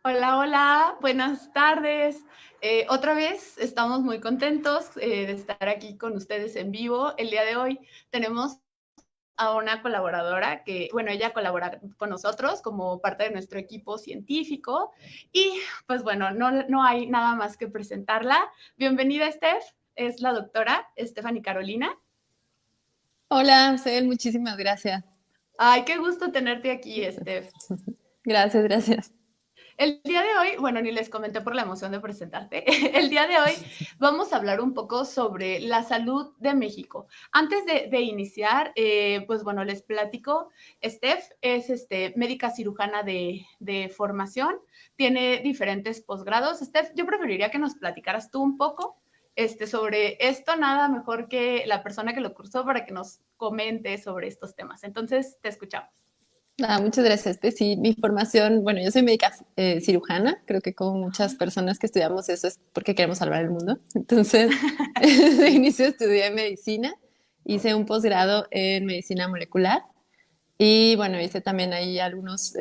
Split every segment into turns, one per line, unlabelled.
Hola, hola, buenas tardes. Otra vez estamos muy contentos de estar aquí con ustedes en vivo. El día de hoy tenemos a una colaboradora que, bueno, ella colabora con nosotros como parte de nuestro equipo científico y pues bueno, no hay nada más que presentarla. Bienvenida, Steph, es la doctora Stephanie Carolina.
Hola, Cel, muchísimas gracias.
Ay, qué gusto tenerte aquí, Steph.
Gracias, gracias.
El día de hoy, bueno, ni les comenté por la emoción de presentarte, el día de hoy vamos a hablar un poco sobre la salud de México. Antes de iniciar, pues bueno, les platico, Steph es médica cirujana de formación, tiene diferentes posgrados. Steph, yo preferiría que nos platicaras tú un poco sobre esto, nada mejor que la persona que lo cursó para que nos comente sobre estos temas. Entonces, te escuchamos.
Muchas gracias. Pues sí, mi formación, bueno, yo soy médica cirujana, creo que como muchas personas que estudiamos eso es porque queremos salvar el mundo. Entonces, de inicio estudié medicina, hice un posgrado en medicina molecular y bueno, hice también ahí algunos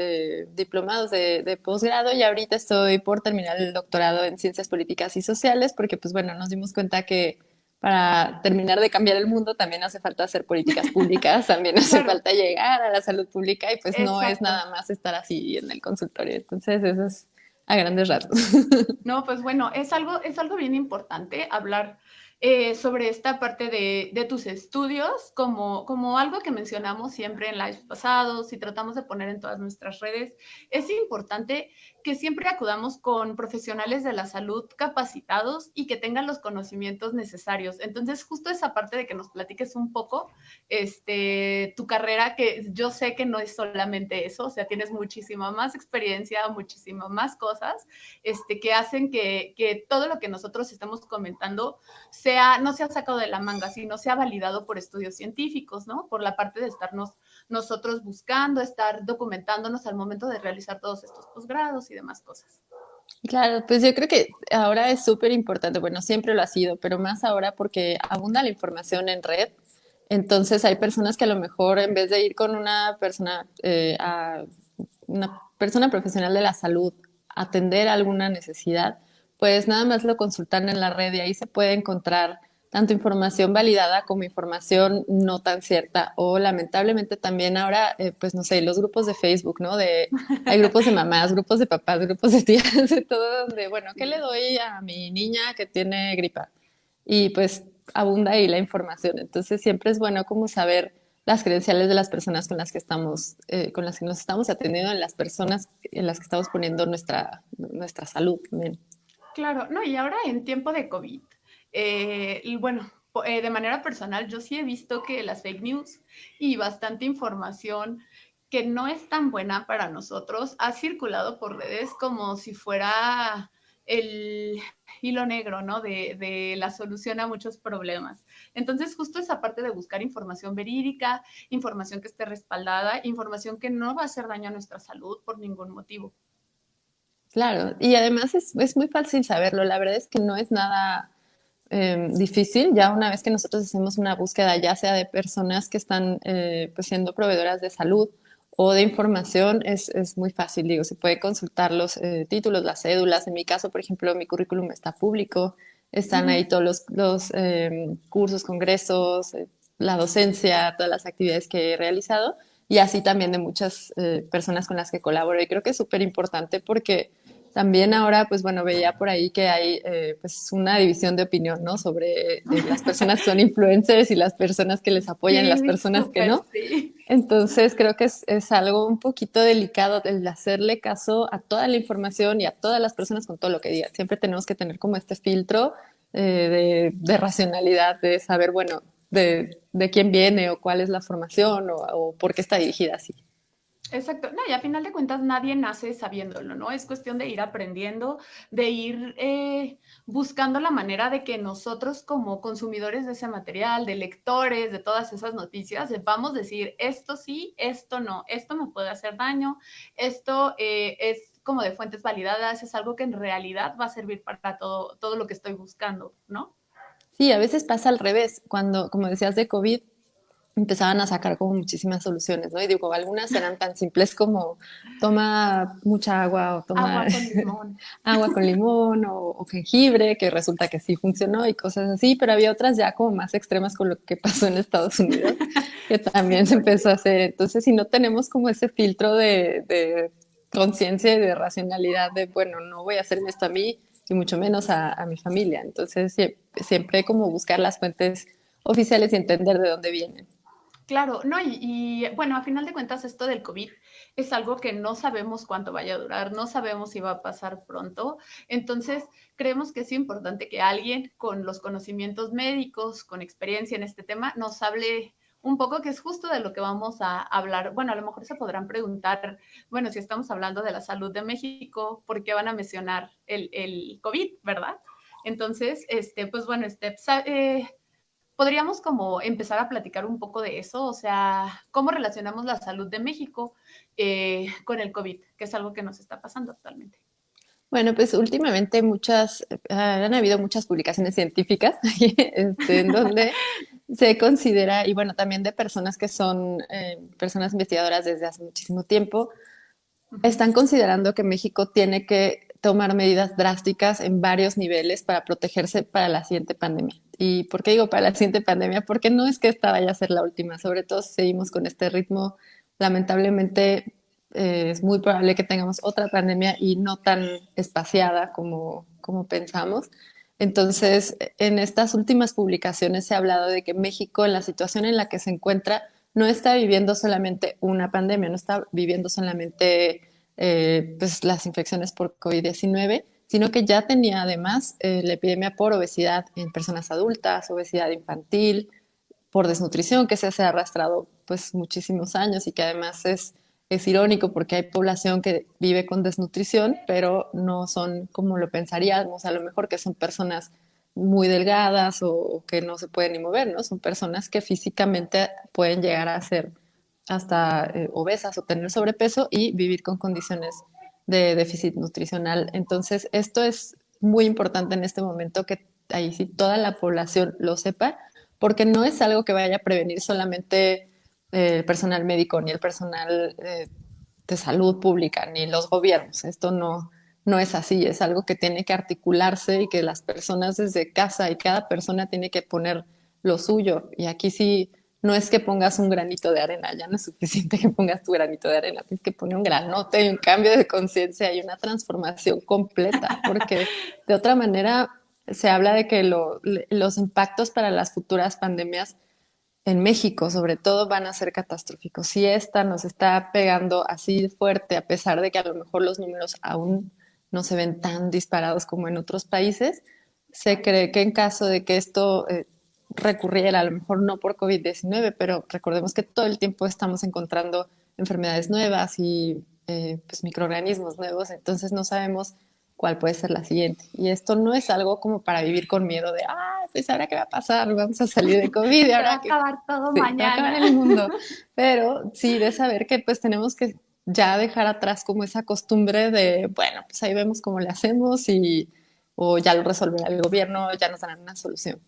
diplomados de posgrado y ahorita estoy por terminar el doctorado en ciencias políticas y sociales porque pues bueno, nos dimos cuenta que para terminar de cambiar el mundo también hace falta hacer políticas públicas, también hace
Claro,
falta llegar a la salud pública y pues no es
exacto.
nada más estar así en el consultorio. Entonces eso es a grandes rasgos.
No, pues bueno, es algo bien importante hablar sobre esta parte de tus estudios, como algo que mencionamos siempre en lives pasados y tratamos de poner en todas nuestras redes. Es importante que siempre acudamos con profesionales de la salud capacitados y que tengan los conocimientos necesarios. Entonces, justo esa parte de que nos platiques un poco tu carrera, que yo sé que no es solamente eso, o sea, tienes muchísima más experiencia, muchísimas más cosas que hacen que todo lo que nosotros estamos comentando no sea sacado de la manga, sino sea validado por estudios científicos, ¿no? Por la parte de estarnos nosotros buscando, estar documentándonos al momento de realizar todos estos posgrados y demás cosas.
Claro, pues yo creo que ahora es súper importante, bueno, siempre lo ha sido, pero más ahora porque abunda la información en red. Entonces hay personas que a lo mejor en vez de ir con una persona profesional de la salud a atender alguna necesidad, pues nada más lo consultan en la red y ahí se puede encontrar tanto información validada como información no tan cierta. O lamentablemente también ahora, pues no sé, los grupos de Facebook, ¿no? Hay grupos de mamás, grupos de papás, grupos de tías, de todo donde, bueno, ¿qué le
Sí.
doy a mi niña que tiene gripa? Y pues abunda ahí la información. Entonces siempre es bueno como saber las credenciales de las personas con las que nos estamos atendiendo, en las personas en las que estamos poniendo nuestra salud también.
Claro, no, y ahora en tiempo de COVID, y bueno, de manera personal, yo sí he visto que las fake news y bastante información que no es tan buena para nosotros ha circulado por redes como si fuera el hilo negro, ¿no? De la solución a muchos problemas. Entonces, justo esa parte de buscar información verídica, información que esté respaldada, información que no va a hacer daño a nuestra salud por ningún motivo.
Claro, y además es muy fácil saberlo. La verdad es que no es nada difícil. Ya una vez que nosotros hacemos una búsqueda, ya sea de personas que están pues siendo proveedoras de salud o de información, es muy fácil. Digo, se puede consultar los títulos, las cédulas. En mi caso, por ejemplo, mi currículum está público, están
Ujú.
ahí todos los cursos, congresos, la docencia, todas las actividades que he realizado y así también de muchas personas con las que colaboro. Y creo que es súper importante porque también ahora, pues bueno, veía por ahí que hay pues una división de opinión, ¿no? Sobre las personas que son influencers y las personas que les apoyan, las
Sí,
personas que
súper
no.
sí.
Entonces creo que es algo un poquito delicado el hacerle caso a toda la información y a todas las personas con todo lo que digan. Siempre tenemos que tener como este filtro de racionalidad, de saber, bueno, de quién viene o cuál es la formación o por qué está dirigida así.
Exacto. No, y a final de cuentas nadie nace sabiéndolo, ¿no? Es cuestión de ir aprendiendo, de ir buscando la manera de que nosotros como consumidores de ese material, de lectores, de todas esas noticias, sepamos decir esto sí, esto no, esto me puede hacer daño, esto es como de fuentes validadas, es algo que en realidad va a servir para todo lo que estoy buscando, ¿no?
Sí, a veces pasa al revés. Cuando, como decías de COVID, empezaban a sacar como muchísimas soluciones, ¿no? Y digo, algunas eran tan simples como toma mucha agua o toma
Agua con limón.
agua con limón o jengibre, que resulta que sí funcionó y cosas así, pero había otras ya como más extremas con lo que pasó en Estados Unidos, que también
Sí,
se
oye.
empezó a hacer. Entonces, si no tenemos como ese filtro de conciencia y de racionalidad de, bueno, no voy a hacerme esto a mí y mucho menos a mi familia. Entonces, siempre como buscar las fuentes oficiales y entender de dónde vienen.
Claro, no, bueno, a final de cuentas esto del COVID es algo que no sabemos cuánto vaya a durar, no sabemos si va a pasar pronto. Entonces, creemos que es importante que alguien con los conocimientos médicos, con experiencia en este tema, nos hable un poco, que es justo de lo que vamos a hablar. Bueno, a lo mejor se podrán preguntar, bueno, si estamos hablando de la salud de México, ¿por qué van a mencionar el COVID, verdad? Entonces, pues bueno, podríamos como empezar a platicar un poco de eso, o sea, cómo relacionamos la salud de México con el COVID, que es algo que nos está pasando actualmente.
Bueno, pues últimamente han habido muchas publicaciones científicas en donde se considera, y bueno, también de personas que son personas investigadoras desde hace muchísimo tiempo,
Uh -huh.
están considerando que México tiene que tomar medidas drásticas en varios niveles para protegerse para la siguiente pandemia. ¿Y por qué digo para la siguiente pandemia? Porque no es que esta vaya a ser la última, sobre todo si seguimos con este ritmo, lamentablemente es muy probable que tengamos otra pandemia y no tan espaciada como pensamos. Entonces, en estas últimas publicaciones se ha hablado de que México, en la situación en la que se encuentra, no está viviendo solamente una pandemia, no está viviendo solamente pues las infecciones por COVID-19, sino que ya tenía además la epidemia por obesidad en personas adultas, obesidad infantil, por desnutrición que se ha arrastrado pues muchísimos años y que además es irónico porque hay población que vive con desnutrición, pero no son como lo pensaríamos, a lo mejor que son personas muy delgadas o que no se pueden ni mover, ¿no? Son personas que físicamente pueden llegar a ser hasta obesas o tener sobrepeso y vivir con condiciones de déficit nutricional. Entonces, esto es muy importante en este momento que ahí sí toda la población lo sepa, porque no es algo que vaya a prevenir solamente el personal médico ni el personal de salud pública ni los gobiernos. Esto no es así, es algo que tiene que articularse y que las personas desde casa y cada persona tiene que poner lo suyo. Y aquí sí, no es que pongas un granito de arena, ya no es suficiente que pongas tu granito de arena, tienes que poner un granote y un cambio de conciencia y una transformación completa, porque de otra manera se habla de que los impactos para las futuras pandemias en México, sobre todo, van a ser catastróficos. Si esta nos está pegando así fuerte, a pesar de que a lo mejor los números aún no se ven tan disparados como en otros países, se cree que en caso de que esto recurriera, a lo mejor no por COVID-19, pero recordemos que todo el tiempo estamos encontrando enfermedades nuevas y pues, microorganismos nuevos, entonces no sabemos cuál puede ser la siguiente. Y esto no es algo como para vivir con miedo de, pues ahora qué va a pasar, vamos a salir de COVID y
Se va a
ahora que
acabar todo
sí, se va a acabar
mañana.
el mundo. Pero sí, de saber que pues tenemos que ya dejar atrás como esa costumbre de, bueno, pues ahí vemos cómo le hacemos y o ya lo resolverá el gobierno, ya nos darán una solución.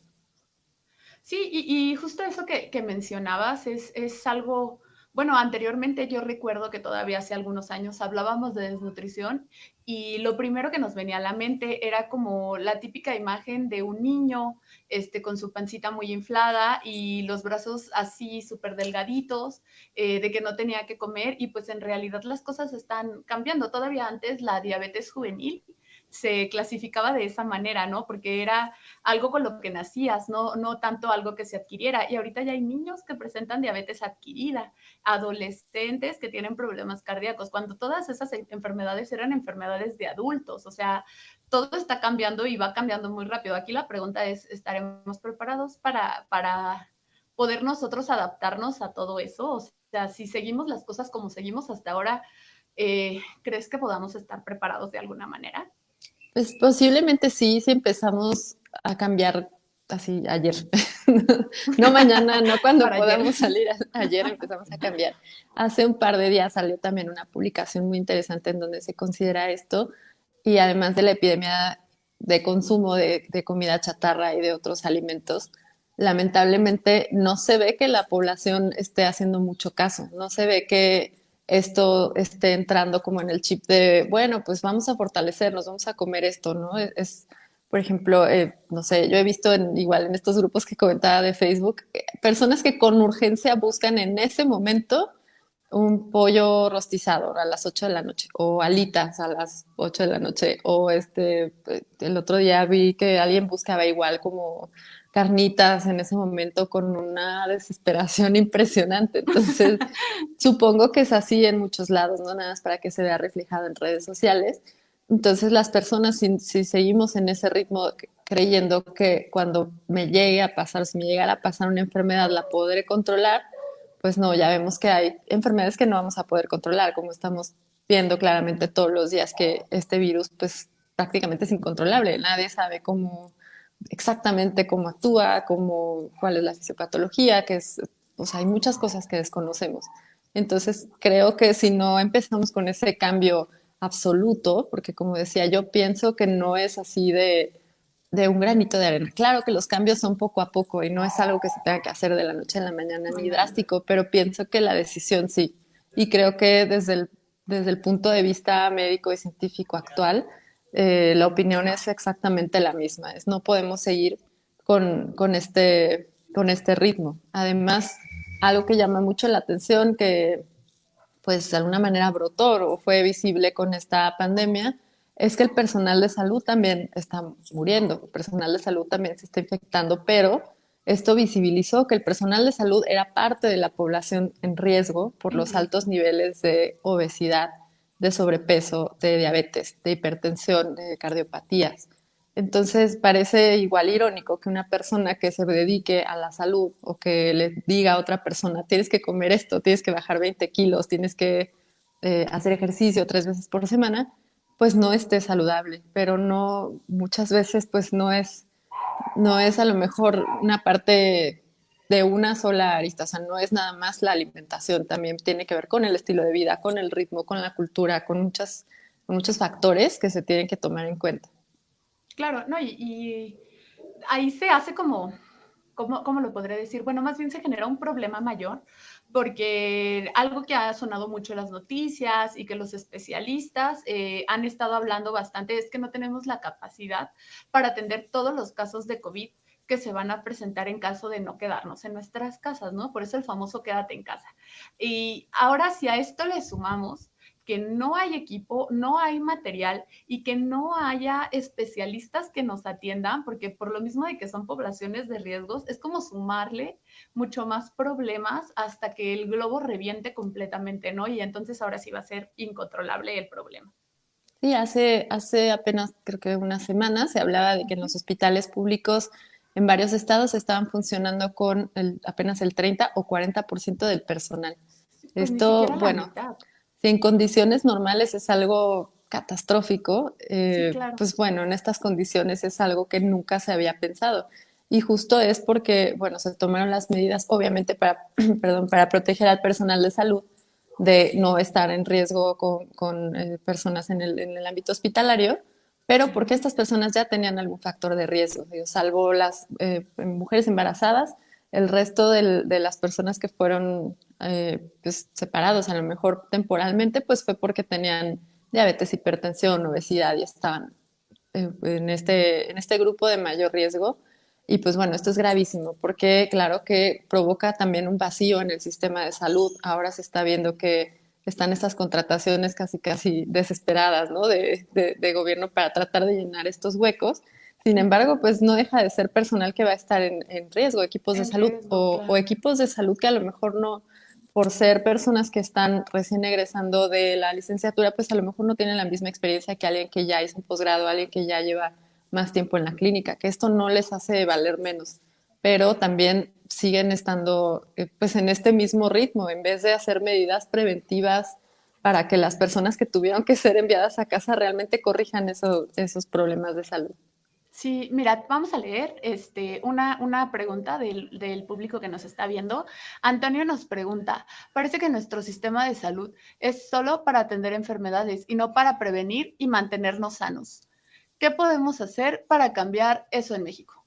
Sí, y justo eso que mencionabas es algo, bueno, anteriormente yo recuerdo que todavía hace algunos años hablábamos de desnutrición y lo primero que nos venía a la mente era como la típica imagen de un niño con su pancita muy inflada y los brazos así súper delgaditos, de que no tenía que comer y pues en realidad las cosas están cambiando. Todavía antes la diabetes juvenil se clasificaba de esa manera, ¿no? Porque era algo con lo que nacías, no tanto algo que se adquiriera. Y ahorita ya hay niños que presentan diabetes adquirida, adolescentes que tienen problemas cardíacos, cuando todas esas enfermedades eran enfermedades de adultos. O sea, todo está cambiando y va cambiando muy rápido. Aquí la pregunta es, ¿estaremos preparados para poder nosotros adaptarnos a todo eso? O sea, si seguimos las cosas como seguimos hasta ahora, ¿crees que podamos estar preparados de alguna manera?
Pues posiblemente sí, si empezamos a cambiar así ayer. No mañana, no cuando
Para ayer.
podamos salir, ayer empezamos a cambiar. Hace un par de días salió también una publicación muy interesante en donde se considera esto y además de la epidemia de consumo de comida chatarra y de otros alimentos, lamentablemente no se ve que la población esté haciendo mucho caso, no se ve que esto esté entrando como en el chip de, bueno, pues vamos a fortalecernos, vamos a comer esto, ¿no? Por ejemplo, no sé, yo he visto igual en estos grupos que comentaba de Facebook, personas que con urgencia buscan en ese momento un pollo rostizado a las 8 de la noche o alitas a las 8 de la noche o el otro día vi que alguien buscaba igual como carnitas en ese momento con una desesperación impresionante. Entonces, supongo que es así en muchos lados, no nada más para que se vea reflejado en redes sociales. Entonces, las personas, si seguimos en ese ritmo creyendo que cuando me llegue a pasar, si me llegara a pasar una enfermedad, la podré controlar, pues no, ya vemos que hay enfermedades que no vamos a poder controlar, como estamos viendo claramente todos los días que este virus pues prácticamente es incontrolable, nadie sabe cómo exactamente cómo actúa, cuál es la fisiopatología, o sea, hay muchas cosas que desconocemos. Entonces, creo que si no empezamos con ese cambio absoluto, porque como decía, yo pienso que no es así de un granito de arena. Claro que los cambios son poco a poco y no es algo que se tenga que hacer de la noche a la mañana ni drástico, pero pienso que la decisión sí. Y creo que desde el punto de vista médico y científico actual, la opinión es exactamente la misma. No podemos seguir con este ritmo. Además, algo que llama mucho la atención, que pues de alguna manera brotó o fue visible con esta pandemia, es que el personal de salud también está muriendo, el personal de salud también se está infectando, pero esto visibilizó que el personal de salud era parte de la población en riesgo por
En
los
riesgo.
altos niveles de obesidad, de sobrepeso, de diabetes, de hipertensión, de cardiopatías. Entonces parece igual irónico que una persona que se dedique a la salud o que le diga a otra persona, tienes que comer esto, tienes que bajar 20 kilos, tienes que hacer ejercicio 3 veces por semana, pues no esté saludable, pero no, muchas veces pues no es a lo mejor una parte de una sola arista, o sea, no es nada más la alimentación, también tiene que ver con el estilo de vida, con el ritmo, con la cultura, con muchos factores que se tienen que tomar en cuenta.
Claro, no, y ahí se hace como, ¿cómo lo podré decir? Bueno, más bien se genera un problema mayor, porque algo que ha sonado mucho en las noticias y que los especialistas han estado hablando bastante es que no tenemos la capacidad para atender todos los casos de COVID que se van a presentar en caso de no quedarnos en nuestras casas, ¿no? Por eso el famoso quédate en casa. Y ahora si a esto le sumamos que no hay equipo, no hay material y que no haya especialistas que nos atiendan, porque por lo mismo de que son poblaciones de riesgos, es como sumarle mucho más problemas hasta que el globo reviente completamente, ¿no? Y entonces ahora sí va a ser incontrolable el problema.
Sí, hace apenas creo que unas semanas se hablaba de que en los hospitales públicos en varios estados estaban funcionando con apenas el 30 o 40% del personal.
Pues ni
Esto,
siquiera la
bueno,
mitad.
si en condiciones normales es algo catastrófico,
Sí, claro.
pues bueno, en estas condiciones es algo que nunca se había pensado. Y justo es porque, bueno, se tomaron las medidas, obviamente, perdón, para proteger al personal de salud de no estar en riesgo con personas en el ámbito hospitalario, pero porque estas personas ya tenían algún factor de riesgo, salvo las mujeres embarazadas, el resto de las personas que fueron pues, separados a lo mejor temporalmente, pues fue porque tenían diabetes, hipertensión, obesidad y estaban en este grupo de mayor riesgo. Y pues bueno, esto es gravísimo porque claro que provoca también un vacío en el sistema de salud. Ahora se está viendo que están estas contrataciones casi casi desesperadas, ¿no? de gobierno para tratar de llenar estos huecos. Sin embargo, pues no deja de ser personal que va a estar en riesgo, equipos de
En
salud
riesgo,
o
claro.
equipos de salud que a lo mejor no, por ser personas que están recién egresando de la licenciatura, pues a lo mejor no tienen la misma experiencia que alguien que ya hizo un posgrado, alguien que ya lleva más tiempo en la clínica, que esto no les hace valer menos, pero también siguen estando pues en este mismo ritmo, en vez de hacer medidas preventivas para que las personas que tuvieron que ser enviadas a casa realmente corrijan esos problemas de salud.
Sí, mira, vamos a leer una pregunta del público que nos está viendo. Antonio nos pregunta, parece que nuestro sistema de salud es solo para atender enfermedades y no para prevenir y mantenernos sanos. ¿Qué podemos hacer para cambiar eso en México?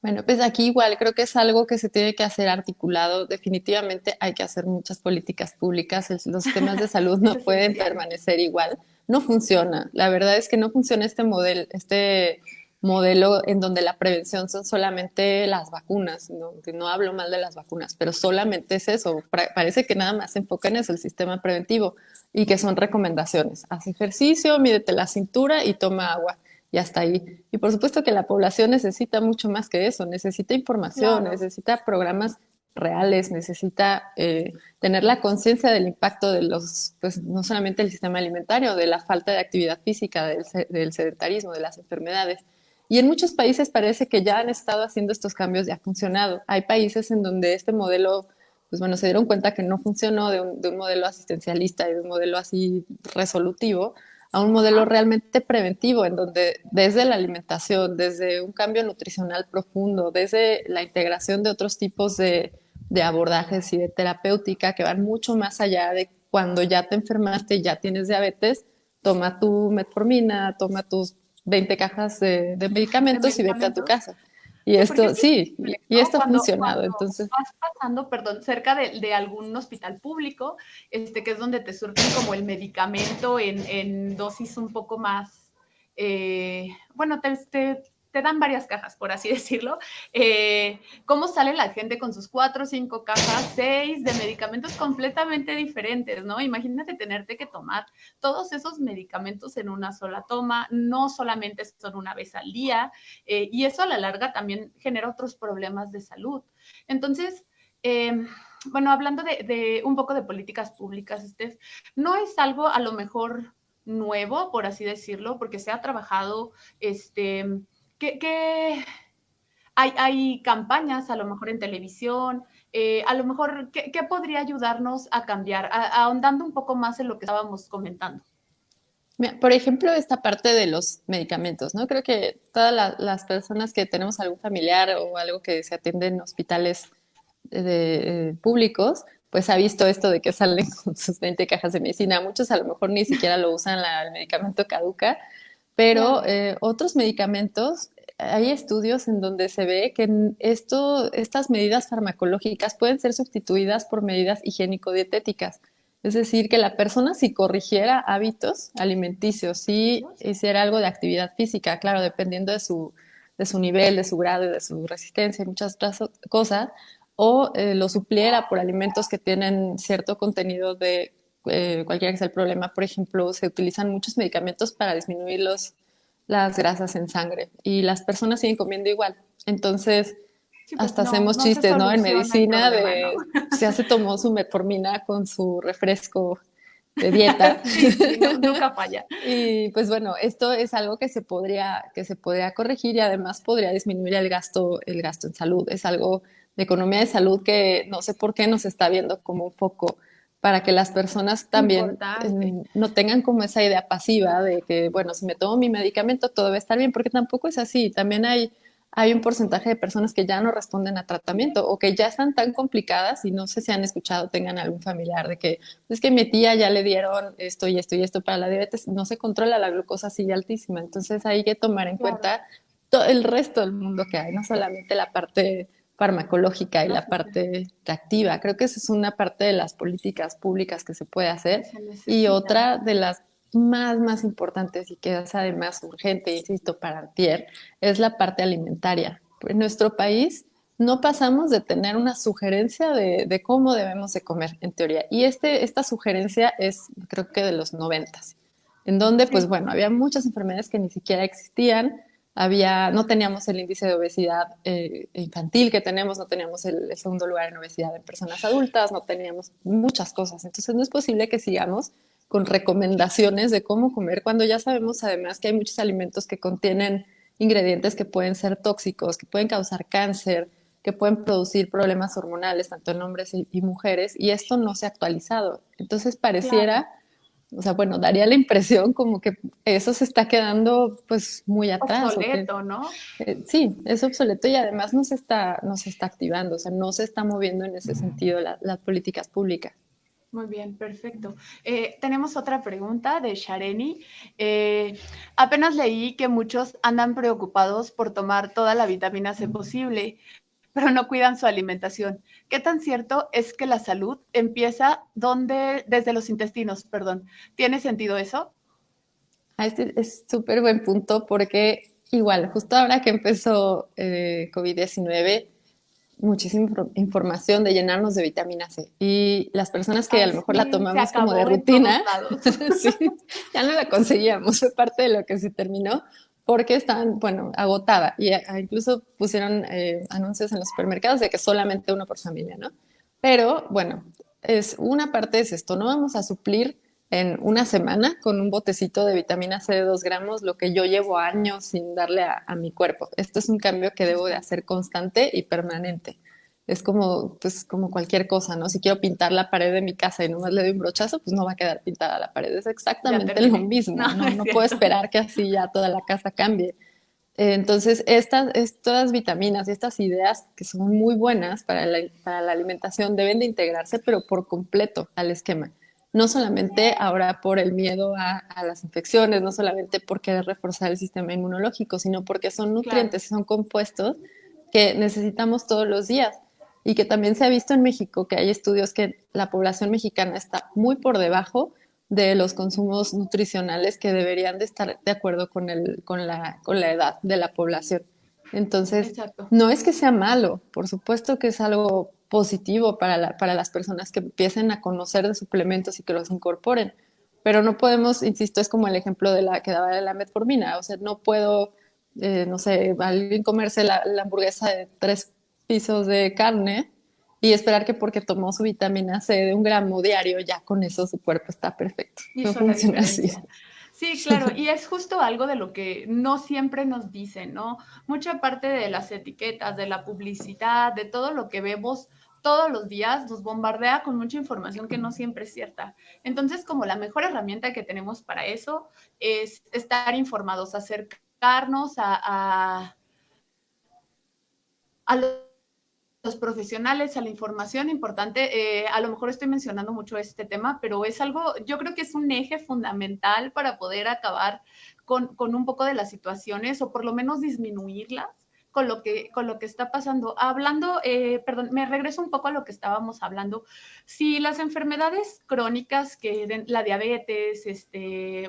Bueno, pues aquí igual creo que es algo que se tiene que hacer articulado. Definitivamente hay que hacer muchas políticas públicas. Los sistemas de salud
Es
no pueden
esencial.
permanecer igual. No funciona. La verdad es que no funciona este modelo en donde la prevención son solamente las vacunas. No, no hablo mal de las vacunas, pero solamente es eso. Parece que nada más se enfoca en eso, el sistema preventivo, y que son recomendaciones. Haz ejercicio, mídete la cintura y toma agua y hasta ahí. Y por supuesto que la población necesita mucho más que eso, necesita información,
Claro,
necesita programas reales, necesita tener la conciencia del impacto de los, pues no solamente del sistema alimentario, de la falta de actividad física, del sedentarismo, de las enfermedades. Y en muchos países parece que ya han estado haciendo estos cambios y ha funcionado. Hay países en donde este modelo, pues bueno, se dieron cuenta que no funcionó de un modelo asistencialista y de un modelo así resolutivo a un modelo
ajá,
realmente preventivo, en donde desde la alimentación, desde un cambio nutricional profundo, desde la integración de otros tipos de abordajes y de terapéutica que van mucho más allá de cuando ya te enfermaste y ya tienes diabetes, toma tu metformina, toma tus 20 cajas de
de
medicamentos y vete a tu
medicamentos.
casa. Y
Sí, porque
esto,
es
sí,
increíble,
y
¿no?
esto ha
Cuando
funcionado. Entonces,
vas pasando, perdón, cerca de algún hospital público, que es donde te surten como el medicamento en dosis un poco más, bueno, te dan varias cajas, por así decirlo. ¿Cómo sale la gente con sus 4, 5 cajas, 6 de medicamentos completamente diferentes, ¿no? Imagínate tenerte que tomar todos esos medicamentos en una sola toma, no solamente son una vez al día, y eso a la larga también genera otros problemas de salud. Entonces, eh, bueno, hablando de un poco de políticas públicas, Steph, no es algo a lo mejor nuevo, por así decirlo, porque se ha trabajado, que hay campañas a lo mejor en televisión, a lo mejor, ¿qué podría ayudarnos a cambiar? Ahondando un poco más en lo que estábamos comentando.
mira, por ejemplo, esta parte de los medicamentos, ¿no? Creo que todas las personas que tenemos algún familiar o algo que se atiende en hospitales públicos, pues ha visto esto de que salen con sus 20 cajas de medicina. Muchos a lo mejor ni siquiera lo usan, el medicamento caduca, pero
Claro,
otros medicamentos, hay estudios en donde se ve que estas medidas farmacológicas pueden ser sustituidas por medidas higiénico-dietéticas. Es decir, que la persona si corrigiera hábitos alimenticios, si hiciera algo de actividad física, claro, dependiendo de su nivel, de su grado, de su resistencia y muchas otras cosas, o lo supliera por alimentos que tienen cierto contenido de cualquiera que sea el problema. Por ejemplo, se utilizan muchos medicamentos para disminuir las grasas en sangre y las personas siguen comiendo igual. Entonces,
sí, pues
hasta
no,
hacemos
no se
chistes, ¿no? En
soluciona el
medicina
problema, ¿no?
de ya se tomó su metformina con su refresco de dieta.
Sí, sí, no, nunca falla.
Y pues bueno, esto es algo que se podría corregir y además podría disminuir el gasto en salud. Es algo de economía de salud que no sé por qué nos está viendo como un foco para que las personas también
Importante.
no tengan como esa idea pasiva de que, bueno, si me tomo mi medicamento todo va a estar bien, porque tampoco es así. También hay un porcentaje de personas que ya no responden a tratamiento o que ya están tan complicadas y no sé si han escuchado, tengan algún familiar de que es que mi tía ya le dieron esto y esto y esto para la diabetes, no se controla la glucosa, sigue altísima. Entonces hay que tomar en
Claro,
cuenta todo el resto del mundo que hay, no solamente la parte farmacológica y la
asistencia
parte reactiva. Creo que esa es una parte de las políticas públicas que se puede
que
hacer
se
y
necesitan.
otra de las más importantes y que es además urgente, insisto, para antier, es la parte alimentaria. En nuestro país no pasamos de tener una sugerencia de cómo debemos de comer, en teoría. Y esta sugerencia es, creo que de los 90, en donde, pues
Sí,
bueno, había muchas enfermedades que ni siquiera existían, no teníamos el índice de obesidad infantil que tenemos, no teníamos el segundo lugar en obesidad en personas adultas, no teníamos muchas cosas. Entonces no es posible que sigamos con recomendaciones de cómo comer cuando ya sabemos además que hay muchos alimentos que contienen ingredientes que pueden ser tóxicos, que pueden causar cáncer, que pueden producir problemas hormonales tanto en hombres y mujeres, y esto no se ha actualizado. Entonces
claro.
pareciera, o sea, bueno, daría la impresión como que eso se está quedando pues muy atrás, o que
Obsoleto, ¿no?
sí, es obsoleto y además no se está activando, o sea, no se está moviendo en ese sentido las políticas públicas.
Muy bien, perfecto. Tenemos otra pregunta de Shareni. Apenas leí que muchos andan preocupados por tomar toda la vitamina C posible, pero no cuidan su alimentación. ¿Qué tan cierto es que la salud empieza desde los intestinos? Perdón. ¿Tiene sentido eso?
Este es súper buen punto porque igual, justo ahora que empezó COVID-19, muchísima información de llenarnos de vitamina C. Y las personas que a
Ay,
lo mejor la
sí, se
tomamos como de
acabó en todos
rutina,
lados.
sí, ya no la conseguíamos, fue parte de lo que se terminó porque estaban, bueno, agotada. Y incluso pusieron anuncios en los supermercados de que solamente uno por familia, ¿no? Pero bueno, una parte es esto, no vamos a suplir en una semana con un botecito de vitamina C de 2 gramos lo que yo llevo años sin darle a mi cuerpo. Esto es un cambio que debo de hacer constante y permanente. Es como, pues, como cualquier cosa, ¿no? Si quiero pintar la pared de mi casa y nomás le doy un brochazo, pues no va a quedar pintada la pared. Es
Ya
exactamente lo
terminé.
mismo,
No, no
¿no?
es
No puedo
cierto.
esperar que así ya toda la casa cambie. Entonces, estas vitaminas y estas ideas que son muy buenas para la alimentación deben de integrarse, pero por completo al esquema. No solamente ahora por el miedo a las infecciones, no solamente por querer reforzar el sistema inmunológico, sino porque son
Claro.
nutrientes y son compuestos que necesitamos todos los días. Y que también se ha visto en México que hay estudios que la población mexicana está muy por debajo de los consumos nutricionales que deberían de estar de acuerdo con la edad de la población. Entonces,
Exacto.
no es que sea malo, por supuesto que es algo positivo para las personas que empiecen a conocer de suplementos y que los incorporen, pero no podemos, insisto, es como el ejemplo de la que daba de la metformina, o sea, no puedo, no sé, alguien comerse la hamburguesa de 3 pisos de carne y esperar que porque tomó su vitamina C de 1 gramo diario, ya con eso su cuerpo está perfecto. No
Hizo la
funciona así.
diferencia. Sí, claro, y es justo algo de lo que no siempre nos dicen, ¿no? Mucha parte de las etiquetas, de la publicidad, de todo lo que vemos todos los días, nos bombardea con mucha información que no siempre es cierta. Entonces, como la mejor herramienta que tenemos para eso es estar informados, acercarnos a los profesionales, a la información importante. A lo mejor estoy mencionando mucho este tema, pero es algo, yo creo que es un eje fundamental para poder acabar con un poco de las situaciones o por lo menos disminuirlas con lo que está pasando. Hablando, perdón, me regreso un poco a lo que estábamos hablando. Si las enfermedades crónicas, que la diabetes,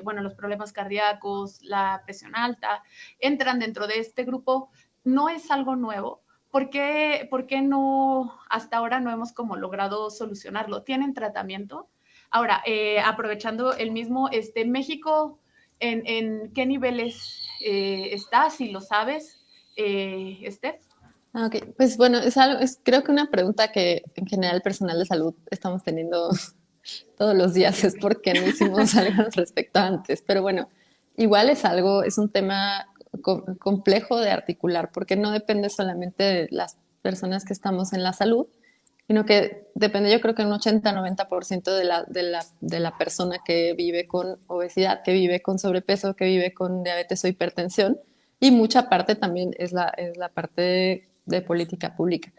bueno, los problemas cardíacos, la presión alta, entran dentro de este grupo, no es algo nuevo. Por qué no, hasta ahora no hemos como logrado solucionarlo? ¿Tienen tratamiento? Ahora, aprovechando el mismo, México, ¿en qué niveles está? Si lo sabes, Steph.
Ah, ok, pues bueno, creo que una pregunta que en general el personal de salud estamos teniendo todos los días es
Siempre.
por qué no hicimos algo al respecto antes. Pero bueno, igual es un tema complejo de articular porque no depende solamente de las personas que estamos en la salud, sino que depende, yo creo que un 80-90% de la persona que vive con obesidad, que vive con sobrepeso, que vive con diabetes o hipertensión, y mucha parte también es la parte de política pública.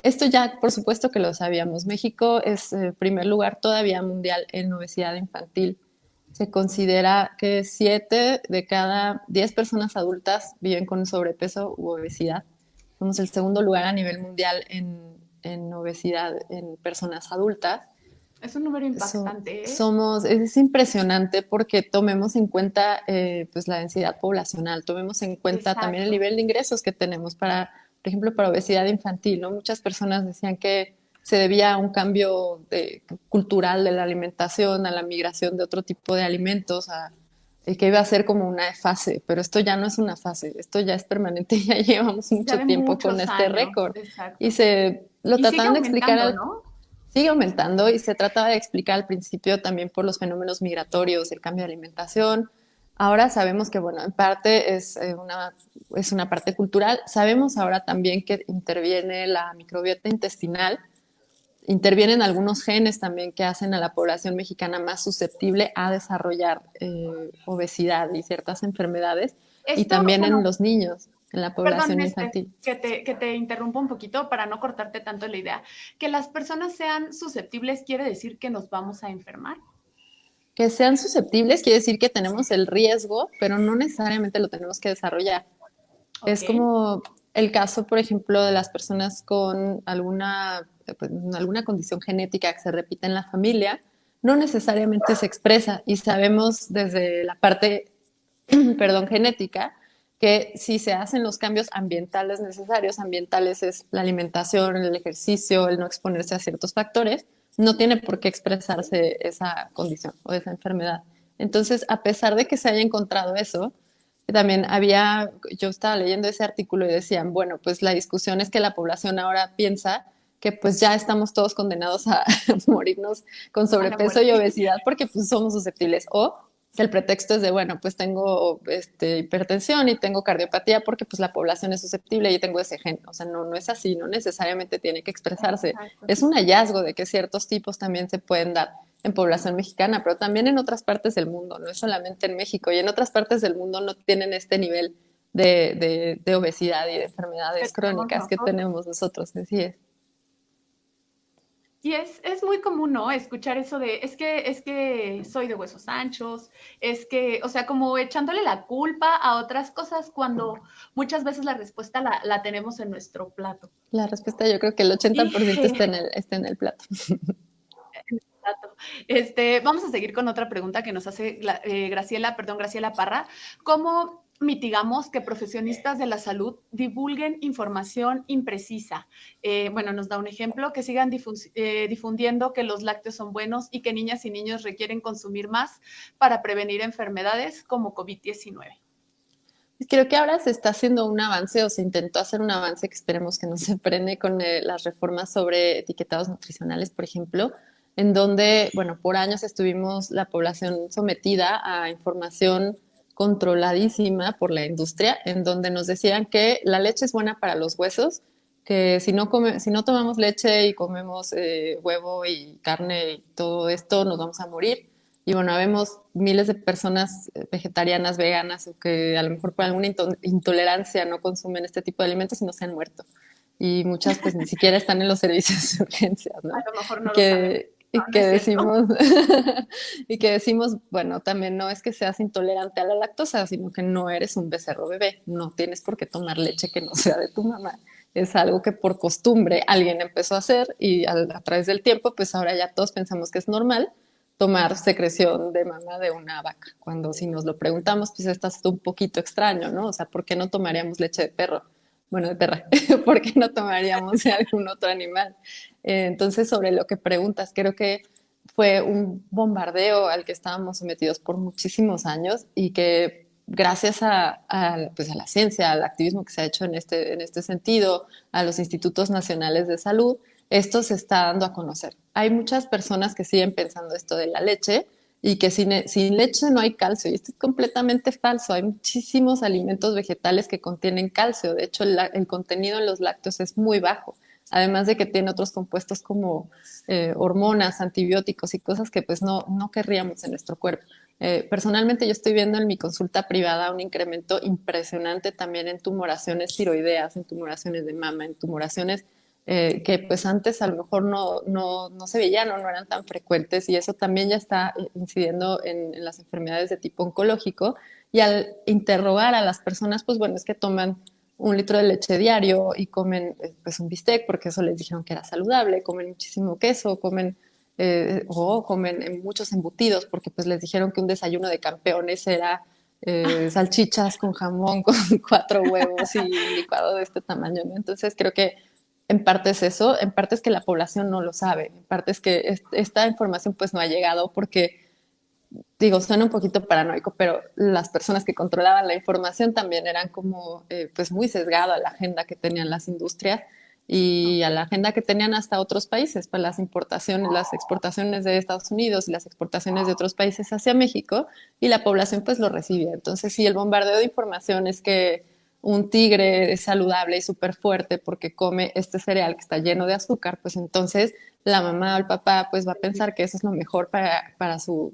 Esto ya, por supuesto que lo sabíamos. México es primer lugar todavía mundial en obesidad infantil. Se considera que 7 de cada 10 personas adultas viven con sobrepeso u obesidad. Somos el segundo lugar a nivel mundial en obesidad en personas adultas.
Es un número impactante, ¿eh?
Es impresionante porque tomemos en cuenta pues la densidad poblacional, tomemos en cuenta también el
Exacto.
nivel de ingresos que tenemos por ejemplo, para obesidad infantil, ¿no? Muchas personas decían que se debía a un cambio cultural de la alimentación, a la migración de otro tipo de alimentos, que iba a ser como una fase, pero esto ya no es una fase, esto ya es permanente, ya llevamos
Ya
mucho
de
tiempo con
muchos
este
años,
récord. Y
exacto.
lo
Y sigue
trataban de explicar
aumentando, ¿no?
sigue aumentando y se trataba de explicar al principio también por los fenómenos migratorios, el cambio de alimentación. Ahora sabemos que, bueno, en parte es una parte cultural. Sabemos ahora también que interviene la microbiota intestinal, intervienen algunos genes también que hacen a la población mexicana más susceptible a desarrollar obesidad y ciertas enfermedades, y
Esto,
también en
bueno,
los niños. en la
Perdón,
población infantil.
que te interrumpa un poquito para no cortarte tanto la idea. Que las personas sean susceptibles quiere decir que nos vamos a enfermar.
Que sean susceptibles quiere decir que tenemos el riesgo, pero no necesariamente lo tenemos que desarrollar.
Ok,
Es como el caso, por ejemplo, de las personas con pues, alguna condición genética que se repite en la familia, no necesariamente se expresa y sabemos desde la parte, perdón, genética, que si se hacen los cambios ambientales necesarios, ambientales es la alimentación, el ejercicio, el no exponerse a ciertos factores, no tiene por qué expresarse esa condición o esa enfermedad. Entonces, a pesar de que se haya encontrado eso, también yo estaba leyendo ese artículo y decían, bueno, pues la discusión es que la población ahora piensa que pues ya estamos todos condenados a morirnos con
a la
sobrepeso y
muerte.
obesidad porque pues somos susceptibles. O el pretexto es de, bueno, pues tengo hipertensión y tengo cardiopatía porque pues la población es susceptible y tengo ese gen. O sea, no es así, no necesariamente tiene que expresarse.
Exacto.
Es un hallazgo de que ciertos tipos también se pueden dar en población mexicana, pero también en otras partes del mundo, no es solamente en México, y en otras partes del mundo no tienen este nivel de obesidad y de
Que
enfermedades
tenemos
crónicas que
nosotros.
tenemos nosotros, así es.
Y es muy común, ¿no? Escuchar eso de, es que soy de huesos anchos, es que, o sea, como echándole la culpa a otras cosas cuando muchas veces la respuesta la tenemos en nuestro plato.
La respuesta yo creo que el
Y
80% está en el plato.
vamos a seguir con otra pregunta que nos hace Graciela, perdón, Graciela Parra. ¿Cómo mitigamos que profesionistas de la salud divulguen información imprecisa? Bueno, nos da un ejemplo, que sigan difundiendo que los lácteos son buenos y que niñas y niños requieren consumir más para prevenir enfermedades como COVID-19.
Creo que ahora se está haciendo un avance o se intentó hacer un avance que esperemos que no se frene con las reformas sobre etiquetados nutricionales, por ejemplo, en donde, bueno, por años estuvimos la población sometida a información controladísima por la industria, en donde nos decían que la leche es buena para los huesos, que si no tomamos leche y comemos huevo y carne y todo esto, nos vamos a morir. Y bueno, vemos miles de personas vegetarianas, veganas, o que a lo mejor por alguna intolerancia no consumen este tipo de alimentos y no se han muerto. Y muchas pues ni siquiera están en los servicios de urgencias,
A
¿no?
lo mejor
Y
no lo sabemos.
que,
No,
y
no
que
es cierto.
decimos, y que decimos, bueno, también no es que seas intolerante a la lactosa, sino que no eres un becerro bebé, no tienes por qué tomar leche que no sea de tu mamá. Es algo que por costumbre alguien empezó a hacer y a través del tiempo, pues ahora ya todos pensamos que es normal tomar secreción de mama de una vaca. Cuando si nos lo preguntamos, pues está un poquito extraño, ¿no? O sea, ¿por qué no tomaríamos leche de perro? Bueno, de perra. ¿Por qué no tomaríamos de algún otro animal? Entonces, sobre lo que preguntas, creo que fue un bombardeo al que estábamos sometidos por muchísimos años y que gracias pues a la ciencia, al activismo que se ha hecho en este sentido, a los institutos nacionales de salud, esto se está dando a conocer. Hay muchas personas que siguen pensando esto de la leche y que sin leche no hay calcio, y esto es completamente falso. Hay muchísimos alimentos vegetales que contienen calcio, de hecho el contenido en los lácteos es muy bajo, además de que tiene otros compuestos como hormonas, antibióticos y cosas que pues no querríamos en nuestro cuerpo. Personalmente yo estoy viendo en mi consulta privada un incremento impresionante también en tumoraciones tiroideas, en tumoraciones de mama, en tumoraciones que pues antes a lo mejor no se veían o no eran tan frecuentes, y eso también ya está incidiendo en las enfermedades de tipo oncológico. Y al interrogar a las personas, pues bueno, es que toman 1 litro de leche diario y comen pues un bistec porque eso les dijeron que era saludable, comen muchísimo queso, o comen muchos embutidos porque pues les dijeron que un desayuno de campeones era salchichas con jamón, con 4 huevos y un licuado de este tamaño, ¿no? Entonces creo que en parte es eso, en parte es que la población no lo sabe, en parte es que esta información pues no ha llegado porque, digo, suena un poquito paranoico, pero las personas que controlaban la información también eran como pues muy sesgado a la agenda que tenían las industrias y a la agenda que tenían hasta otros países, para las importaciones, las exportaciones de Estados Unidos y las exportaciones de otros países hacia México, y la población pues lo recibía. Entonces, si el bombardeo de información es que un tigre es saludable y súper fuerte porque come este cereal que está lleno de azúcar, pues entonces la mamá o el papá pues va a pensar que eso es lo mejor para su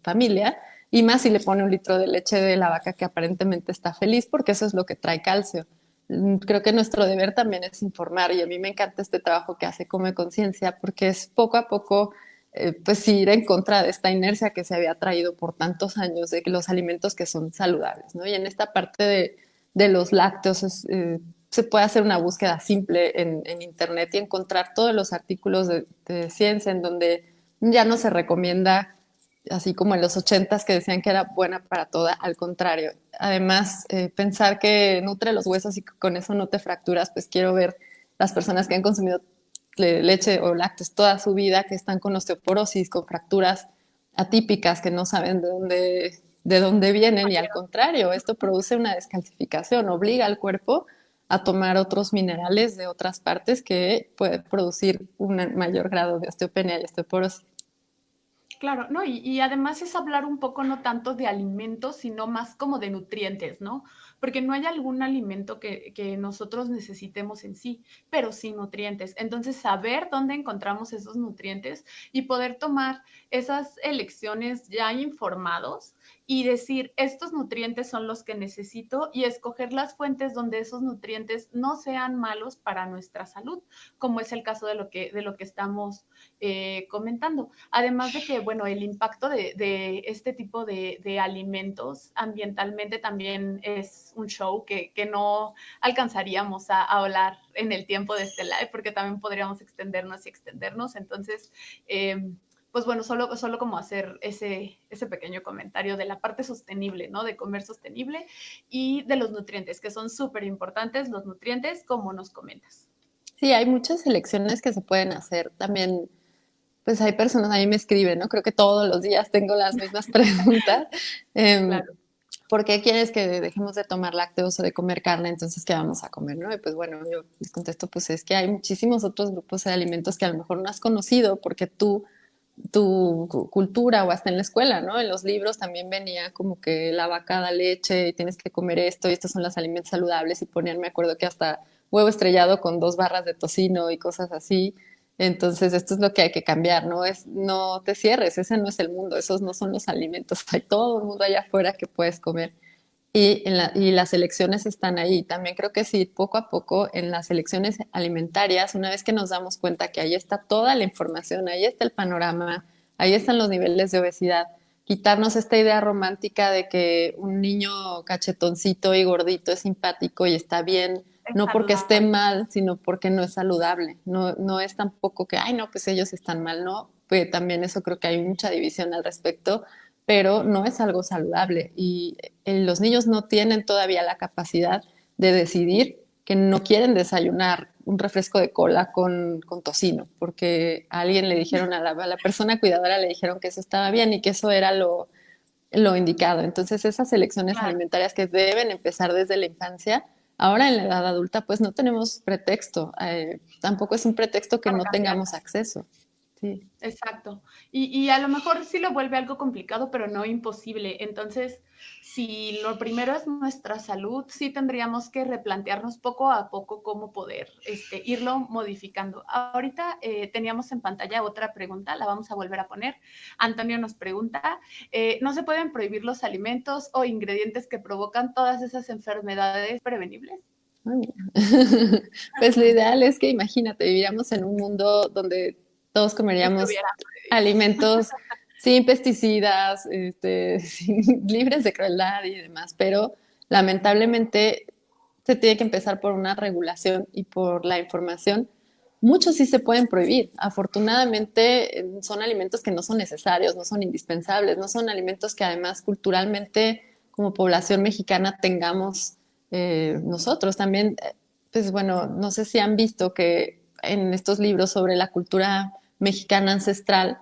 familia, y más si le pone un litro de leche de la vaca que aparentemente está feliz, porque eso es lo que trae calcio. Creo que nuestro deber también es informar y a mí me encanta este trabajo que hace Come Conciencia porque es poco a poco pues sí, ir en contra de esta inercia que se había traído por tantos años de que los alimentos que son saludables, ¿no? Y en esta parte de los lácteos se puede hacer una búsqueda simple en internet y encontrar todos los artículos de ciencia en donde ya no se recomienda así como en los ochentas que decían que era buena para toda, al contrario. Además, pensar que nutre los huesos y que con eso no te fracturas, pues quiero ver las personas que han consumido leche o lácteos toda su vida, que están con osteoporosis, con fracturas atípicas, que no saben de dónde vienen, y al contrario, esto produce una descalcificación, obliga al cuerpo a tomar otros minerales de otras partes que puede producir un mayor grado de osteopenia y osteoporosis.
Claro, no, y además es hablar un poco no tanto de alimentos, sino más como de nutrientes, ¿no? Porque no hay algún alimento que nosotros necesitemos en sí, pero sí nutrientes. Entonces, saber dónde encontramos esos nutrientes y poder tomar esas elecciones ya informados y decir, estos nutrientes son los que necesito y escoger las fuentes donde esos nutrientes no sean malos para nuestra salud, como es el caso de lo que estamos comentando. Además de que, bueno, el impacto de este tipo de alimentos ambientalmente también es un show que no alcanzaríamos a hablar en el tiempo de este live, porque también podríamos extendernos y extendernos. Entonces, pues bueno, solo como hacer ese pequeño comentario de la parte sostenible, ¿no? De comer sostenible y de los nutrientes, que son súper importantes los nutrientes, como nos comentas.
Sí, hay muchas elecciones que se pueden hacer. También, pues hay personas, a mí me escriben, ¿no? Creo que todos los días tengo las mismas preguntas. Eh,
Claro.
¿Por qué quieres que dejemos de tomar lácteos o de comer carne? Entonces, ¿qué vamos a comer? ¿No? Y pues bueno, yo les contesto, pues es que hay muchísimos otros grupos de alimentos que a lo mejor no has conocido porque tu cultura o hasta en la escuela, ¿no? En los libros también venía como que la vaca da leche y tienes que comer esto y estos son los alimentos saludables y ponían, me acuerdo que hasta huevo estrellado con 2 barras de tocino y cosas así. Entonces, esto es lo que hay que cambiar, ¿no? No te cierres, ese no es el mundo, esos no son los alimentos, hay todo el mundo allá afuera que puedes comer. Y las elecciones están ahí. También creo que sí, poco a poco en las elecciones alimentarias, una vez que nos damos cuenta que ahí está toda la información, ahí está el panorama, ahí están los niveles de obesidad, quitarnos esta idea romántica de que un niño cachetoncito y gordito es simpático y está bien,
Es
no porque esté
saludable.
mal, sino porque no es saludable. No, no es tampoco que, ay, no, pues ellos están mal, no. Pues también eso creo que hay mucha división al respecto, pero no es algo saludable y los niños no tienen todavía la capacidad de decidir que no quieren desayunar un refresco de cola con tocino, porque a alguien le dijeron, a la persona cuidadora le dijeron que eso estaba bien y que eso era lo indicado. Entonces esas elecciones
Claro.
alimentarias que deben empezar desde la infancia, ahora en la edad adulta pues no tenemos pretexto, tampoco es un pretexto que
Para
no tengamos
cambiarlas.
acceso. Sí.
Exacto. Y a lo mejor sí lo vuelve algo complicado, pero no imposible. Entonces, si lo primero es nuestra salud, sí tendríamos que replantearnos poco a poco cómo poder irlo modificando. Ahorita teníamos en pantalla otra pregunta, la vamos a volver a poner. Antonio nos pregunta, ¿no se pueden prohibir los alimentos o ingredientes que provocan todas esas enfermedades prevenibles?
Pues lo ideal es que imagínate, viviríamos en un mundo donde todos comeríamos
Estuviera.
alimentos sin pesticidas, libres de crueldad y demás, pero lamentablemente se tiene que empezar por una regulación y por la información. Muchos sí se pueden prohibir. Afortunadamente son alimentos que no son necesarios, no son indispensables, no son alimentos que además culturalmente como población mexicana tengamos nosotros. También pues bueno, no sé si han visto que en estos libros sobre la cultura mexicana ancestral,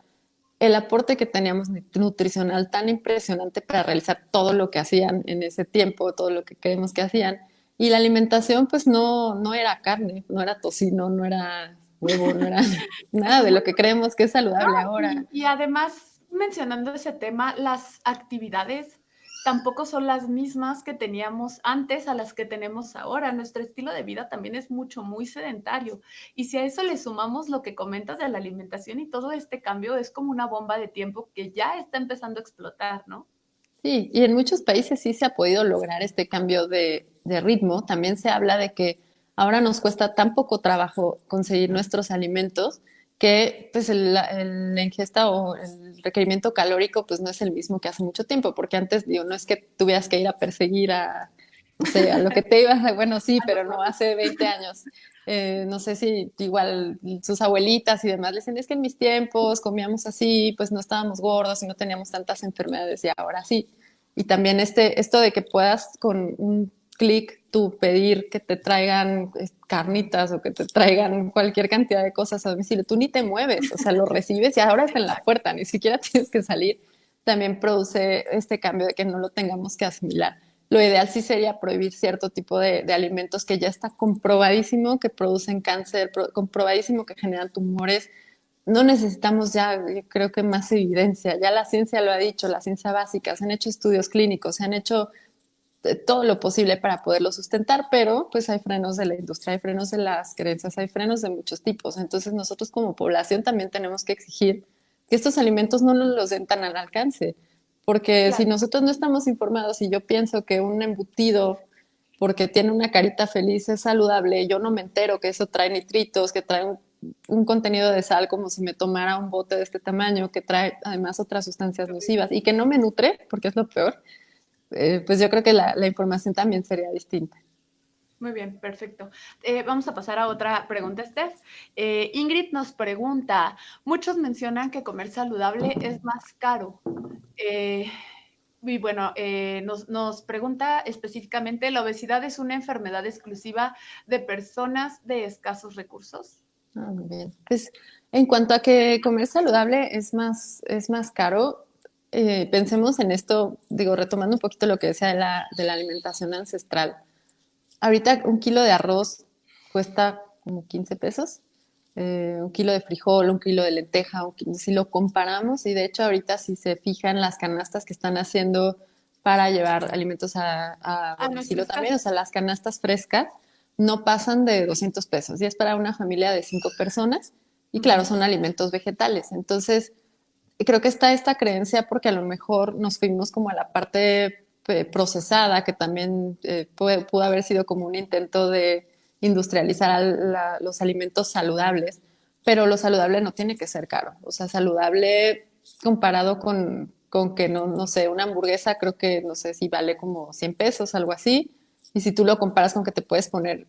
el aporte que teníamos nutricional tan impresionante para realizar todo lo que hacían en ese tiempo, todo lo que creemos que hacían. Y la alimentación, pues no era carne, no era tocino, no era huevo, no era nada
Eso es
de
muy
lo que creemos que es
no,
saludable ahora.
y además, mencionando ese tema, las actividades tampoco son las mismas que teníamos antes a las que tenemos ahora. Nuestro estilo de vida también es muy sedentario. Y si a eso le sumamos lo que comentas de la alimentación y todo este cambio, es como una bomba de tiempo que ya está empezando a explotar, ¿no?
Sí, y en muchos países sí se ha podido lograr este cambio de ritmo. También se habla de que ahora nos cuesta tan poco trabajo conseguir nuestros alimentos que pues la ingesta o el requerimiento calórico pues no es el mismo que hace mucho tiempo, porque antes digo, no es que tuvieras que ir a perseguir a, no sé, a lo que te ibas a, bueno, sí,
A
pero
los
no
otros.
hace 20 años. No sé si igual sus abuelitas y demás le dicen, es que en mis tiempos comíamos así, pues no estábamos gordos y no teníamos tantas enfermedades y ahora sí. Y también esto de que puedas con un clic tú pedir que te traigan carnitas o que te traigan cualquier cantidad de cosas a domicilio, tú ni te mueves, o sea, lo recibes y ahora está en la puerta, ni siquiera tienes que salir, también produce este cambio de que no lo tengamos que asimilar. Lo ideal sí sería prohibir cierto tipo de alimentos que ya está comprobadísimo que producen cáncer, comprobadísimo que generan tumores. No necesitamos ya, yo creo que más evidencia. Ya la ciencia lo ha dicho, la ciencia básica, se han hecho estudios clínicos, se han hecho todo lo posible para poderlo sustentar, pero pues hay frenos de la industria, hay frenos de las creencias, hay frenos de muchos tipos. Entonces nosotros como población también tenemos que exigir que estos alimentos no nos los den tan al alcance, porque si
Claro.
nosotros no estamos informados y yo pienso que un embutido porque tiene una carita feliz es saludable, yo no me entero que eso trae nitritos, que trae un contenido de sal como si me tomara un bote de este tamaño, que trae además otras sustancias nocivas y que no me nutre, porque es lo peor, pues yo creo que la información también sería distinta.
Muy bien, perfecto. Vamos a pasar a otra pregunta, Steph. Ingrid nos pregunta, muchos mencionan que comer saludable es más caro. Eh, y bueno, nos pregunta específicamente, ¿la obesidad es una enfermedad exclusiva de personas de escasos recursos?
Ah, muy bien. Pues en cuanto a que comer saludable es más caro, pensemos en esto, digo, retomando un poquito lo que decía de la alimentación ancestral. Ahorita un kilo de arroz cuesta como 15 pesos, un kilo de frijol, un kilo de lenteja, si lo comparamos, y de hecho ahorita si se fijan las canastas que están haciendo para llevar alimentos a
A
domicilio
nuestras
también, o
casas.
sea, las canastas frescas no pasan de 200 pesos y es para una familia de 5 personas y claro,
Ujú.
son alimentos vegetales. Entonces, creo que está esta creencia porque a lo mejor nos fuimos como a la parte procesada, que también pudo haber sido como un intento de industrializar los alimentos saludables, pero lo saludable no tiene que ser caro. O sea, saludable comparado con que, no, no sé, una hamburguesa creo que, no sé si vale como 100 pesos, algo así. Y si tú lo comparas con que te puedes comer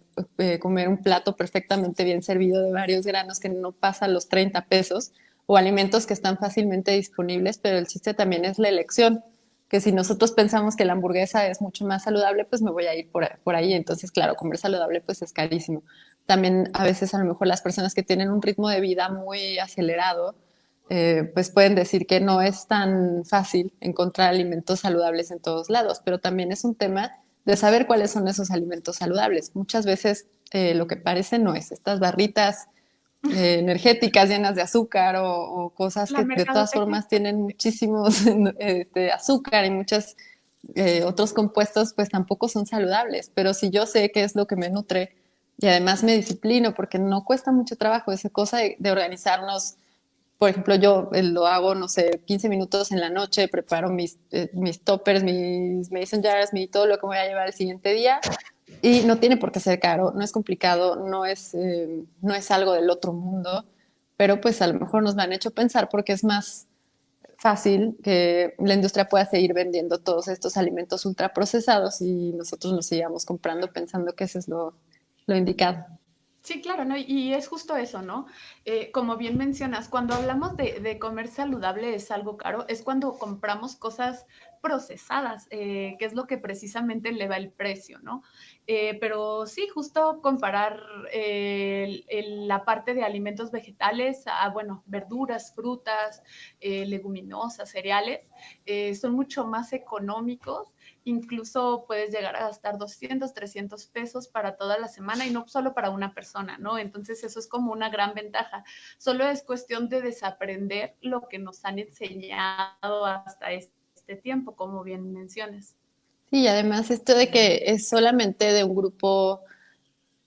un plato perfectamente bien servido de varios granos que no pasa los 30 pesos, o alimentos que están fácilmente disponibles, pero el chiste también es la elección, que si nosotros pensamos que la hamburguesa es mucho más saludable, pues me voy a ir por ahí. Entonces, claro, comer saludable pues es carísimo. También a veces a lo mejor las personas que tienen un ritmo de vida muy acelerado, pues pueden decir que no es tan fácil encontrar alimentos saludables en todos lados, pero también es un tema de saber cuáles son esos alimentos saludables. Muchas veces lo que parece no es. Estas barritas energéticas llenas de azúcar o cosas
La
que de todas
mercadotecnia
formas
está
tienen muchísimos azúcar y muchos otros compuestos, pues tampoco son saludables. Pero si yo sé qué es lo que me nutre y además me disciplino, porque no cuesta mucho trabajo, esa cosa de organizarnos. Por ejemplo, yo lo hago, no sé, 15 minutos en la noche, preparo mis toppers, mis mason jars, todo lo que voy a llevar el siguiente día. Y no tiene por qué ser caro, no es complicado, no es algo del otro mundo, pero pues a lo mejor nos lo han hecho pensar porque es más fácil que la industria pueda seguir vendiendo todos estos alimentos ultraprocesados y nosotros nos sigamos comprando pensando que eso es lo indicado.
Sí, claro, ¿no? Y es justo eso, ¿no? Como bien mencionas, cuando hablamos de comer saludable es algo caro, es cuando compramos cosas procesadas, que es lo que precisamente eleva el precio, ¿no? Pero sí, justo comparar la parte de alimentos vegetales a, bueno, verduras, frutas, leguminosas, cereales, son mucho más económicos, incluso puedes llegar a gastar 200, 300 pesos para toda la semana y no solo para una persona, ¿no? Entonces eso es como una gran ventaja. Solo es cuestión de desaprender lo que nos han enseñado hasta este tiempo, como bien mencionas.
Sí, y además esto de que es solamente de un grupo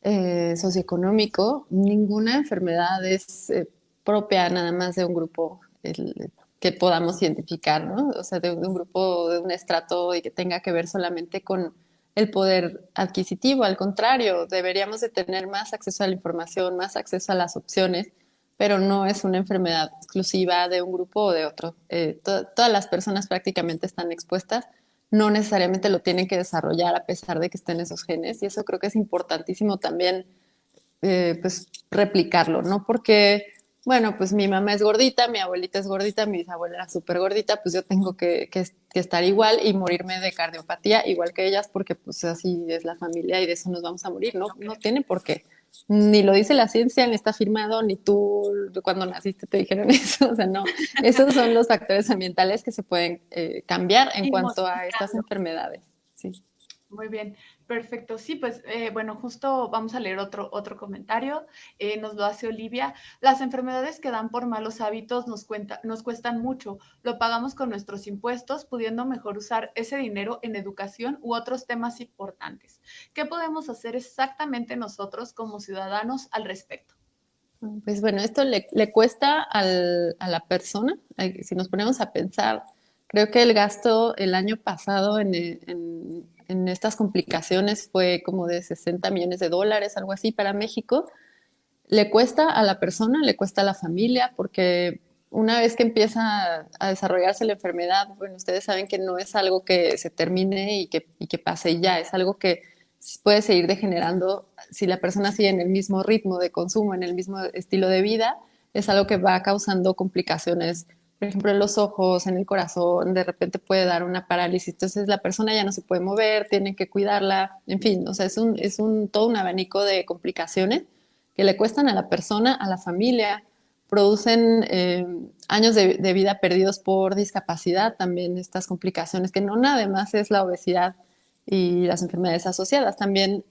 socioeconómico, ninguna enfermedad es propia nada más de un grupo. que podamos identificar, ¿no? O sea, de un grupo, de un estrato y que tenga que ver solamente con el poder adquisitivo. Al contrario, deberíamos de tener más acceso a la información, más acceso a las opciones, pero no es una enfermedad exclusiva de un grupo o de otro. Todas las personas prácticamente están expuestas, no necesariamente lo tienen que desarrollar a pesar de que estén esos genes, y eso creo que es importantísimo también pues replicarlo, ¿no? Porque, bueno, pues mi mamá es gordita, mi abuelita es gordita, mi bisabuela era súper gordita, pues yo tengo que estar igual y morirme de cardiopatía igual que ellas, porque pues así es la familia y de eso nos vamos a morir, ¿no? No tiene por qué. Ni lo dice la ciencia, ni está firmado, ni tú cuando naciste te dijeron eso, o sea, no. Esos son los factores ambientales que se pueden cambiar en
Ir
cuanto a estas
modificando.
enfermedades. Sí.
Muy bien, perfecto. Sí, pues bueno, justo vamos a leer otro comentario. Nos lo hace Olivia. Las enfermedades que dan por malos hábitos nos cuestan mucho. Lo pagamos con nuestros impuestos, pudiendo mejor usar ese dinero en educación u otros temas importantes. ¿Qué podemos hacer exactamente nosotros como ciudadanos al respecto?
Pues bueno, esto le cuesta a la persona. Si nos ponemos a pensar, creo que el gasto el año pasado en estas complicaciones fue como de 60 millones de dólares, algo así para México. Le cuesta a la persona, le cuesta a la familia, porque una vez que empieza a desarrollarse la enfermedad, bueno, ustedes saben que no es algo que se termine y que pase y ya, es algo que puede seguir degenerando si la persona sigue en el mismo ritmo de consumo, en el mismo estilo de vida, es algo que va causando complicaciones, por ejemplo, en los ojos, en el corazón, de repente puede dar una parálisis, entonces la persona ya no se puede mover, tienen que cuidarla, en fin, o sea, todo un abanico de complicaciones que le cuestan a la persona, a la familia, producen años de vida perdidos por discapacidad, también estas complicaciones, que no nada más es la obesidad y las enfermedades asociadas, también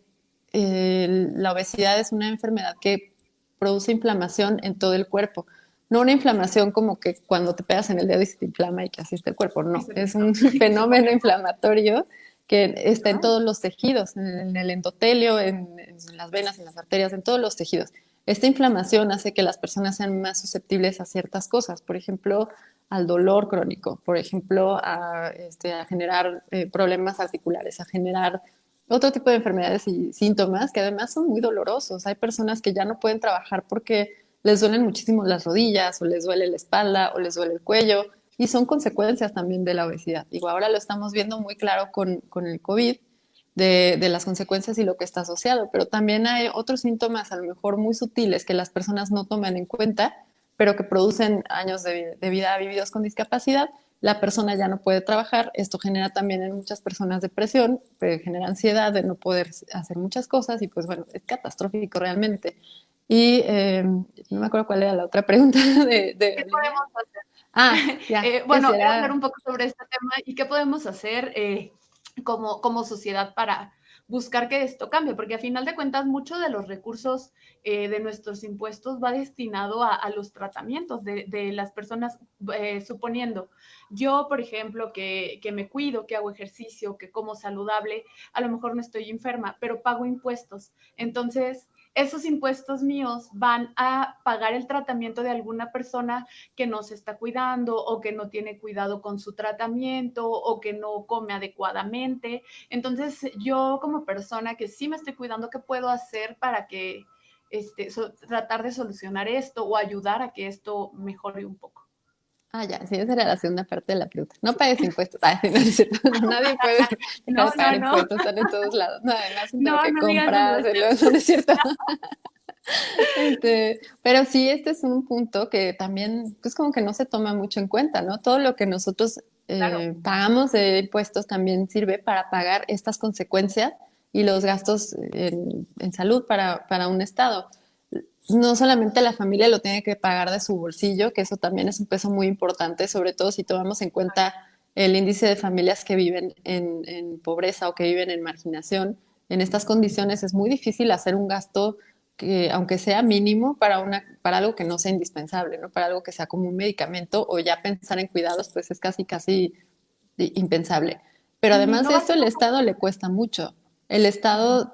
la obesidad es una enfermedad que produce inflamación en todo el cuerpo. No una inflamación como que cuando te pegas en el dedo y se te inflama y que así está el cuerpo, no, es un fenómeno inflamatorio que está en todos los tejidos, en el endotelio, en las venas, en las arterias, en todos los tejidos. Esta inflamación hace que las personas sean más susceptibles a ciertas cosas, por ejemplo, al dolor crónico, por ejemplo, a generar problemas articulares, a generar otro tipo de enfermedades y síntomas que además son muy dolorosos. Hay personas que ya no pueden trabajar porque les duelen muchísimo las rodillas o les duele la espalda o les duele el cuello y son consecuencias también de la obesidad. Digo, ahora lo estamos viendo muy claro con el COVID, de las consecuencias y lo que está asociado, pero también hay otros síntomas a lo mejor muy sutiles que las personas no toman en cuenta, pero que producen años de vida vividos con discapacidad. La persona ya no puede trabajar, esto genera también en muchas personas depresión, genera ansiedad de no poder hacer muchas cosas y pues bueno, es catastrófico realmente. Y no me acuerdo cuál era la otra pregunta de
¿Qué
Olivia.
podemos hacer?
Ah, ya, que
Bueno, era hablar
será.
un poco sobre este tema y qué podemos hacer como sociedad para buscar que esto cambie, porque a final de cuentas mucho de los recursos de nuestros impuestos va destinado a los tratamientos de las personas, suponiendo yo, por ejemplo, que me cuido, que hago ejercicio, que como saludable, a lo mejor no estoy enferma, pero pago impuestos. Entonces, esos impuestos míos van a pagar el tratamiento de alguna persona que no se está cuidando o que no tiene cuidado con su tratamiento o que no come adecuadamente. Entonces, yo como persona que sí me estoy cuidando, ¿qué puedo hacer para que tratar de solucionar esto o ayudar a que esto mejore un poco?
Ah, ya, sí, esa era la segunda parte de la pregunta. No pagues impuestos. Ay, sí, no, es cierto. No, nadie puede dejar
No,
de pagar
no, no,
impuestos, están en todos lados. No, además de lo
no,
que
no digas eso,
compras, no es cierto. Pero sí, este es un punto que también, pues como que no se toma mucho en cuenta, ¿no? Todo lo que nosotros
claro.
pagamos de impuestos también sirve para pagar estas consecuencias y los gastos en salud para un estado. No solamente la familia lo tiene que pagar de su bolsillo, que eso también es un peso muy importante, sobre todo si tomamos en cuenta el índice de familias que viven en pobreza o que viven en marginación. En estas condiciones es muy difícil hacer un gasto que, aunque sea mínimo, para algo que no sea indispensable, ¿no? Para algo que sea como un medicamento o ya pensar en cuidados, pues es casi impensable. Pero
Y
además
no
de
va a
esto,
ser
el
como...
Estado le cuesta mucho. El
Ujú.
Estado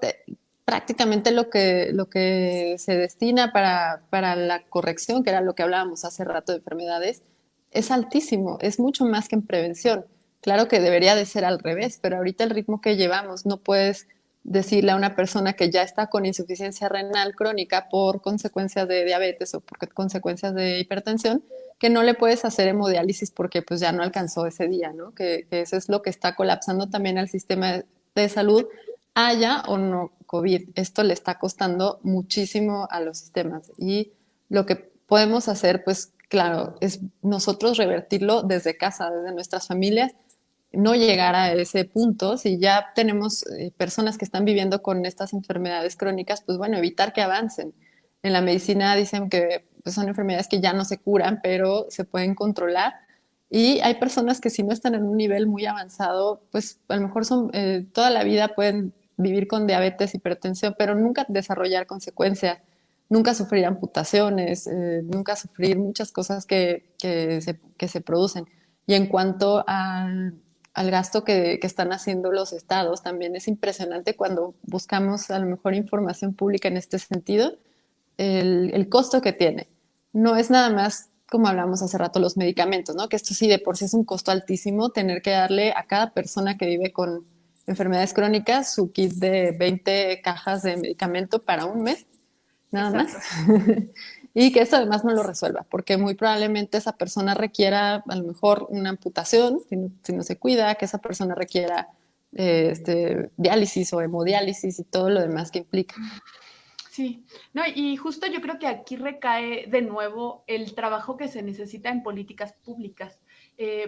prácticamente lo que se destina para la corrección, que era lo que hablábamos hace rato de enfermedades, es altísimo, es mucho más que en prevención. Claro que debería de ser al revés, pero ahorita el ritmo que llevamos, no puedes decirle a una persona que ya está con insuficiencia renal crónica por consecuencias de diabetes o por consecuencias de hipertensión, que no le puedes hacer hemodiálisis porque pues ya no alcanzó ese día, ¿no? Que eso es lo que está colapsando también al sistema de salud, haya o no COVID. Esto le está costando muchísimo a los sistemas y lo que podemos hacer, pues claro, es nosotros revertirlo desde casa, desde nuestras familias, no llegar a ese punto. Si ya tenemos personas que están viviendo con estas enfermedades crónicas, pues bueno, evitar que avancen. En la medicina dicen que pues, son enfermedades que ya no se curan, pero se pueden controlar. Y hay personas que si no están en un nivel muy avanzado, pues a lo mejor son toda la vida pueden vivir con diabetes, hipertensión, pero nunca desarrollar consecuencias, nunca sufrir amputaciones, nunca sufrir muchas cosas que se producen. Y en cuanto al gasto que están haciendo los estados, también es impresionante cuando buscamos a lo mejor información pública en este sentido, el costo que tiene. No es nada más, como hablamos hace rato, los medicamentos, ¿no? Que esto sí de por sí es un costo altísimo, tener que darle a cada persona que vive con enfermedades crónicas su kit de 20 cajas de medicamento para un mes, nada más.
Exacto.
Y que eso además no lo resuelva, porque muy probablemente esa persona requiera a lo mejor una amputación, si no se cuida, que esa persona requiera diálisis o hemodiálisis y todo lo demás que implica.
Sí, no, y justo yo creo que aquí recae de nuevo el trabajo que se necesita en políticas públicas,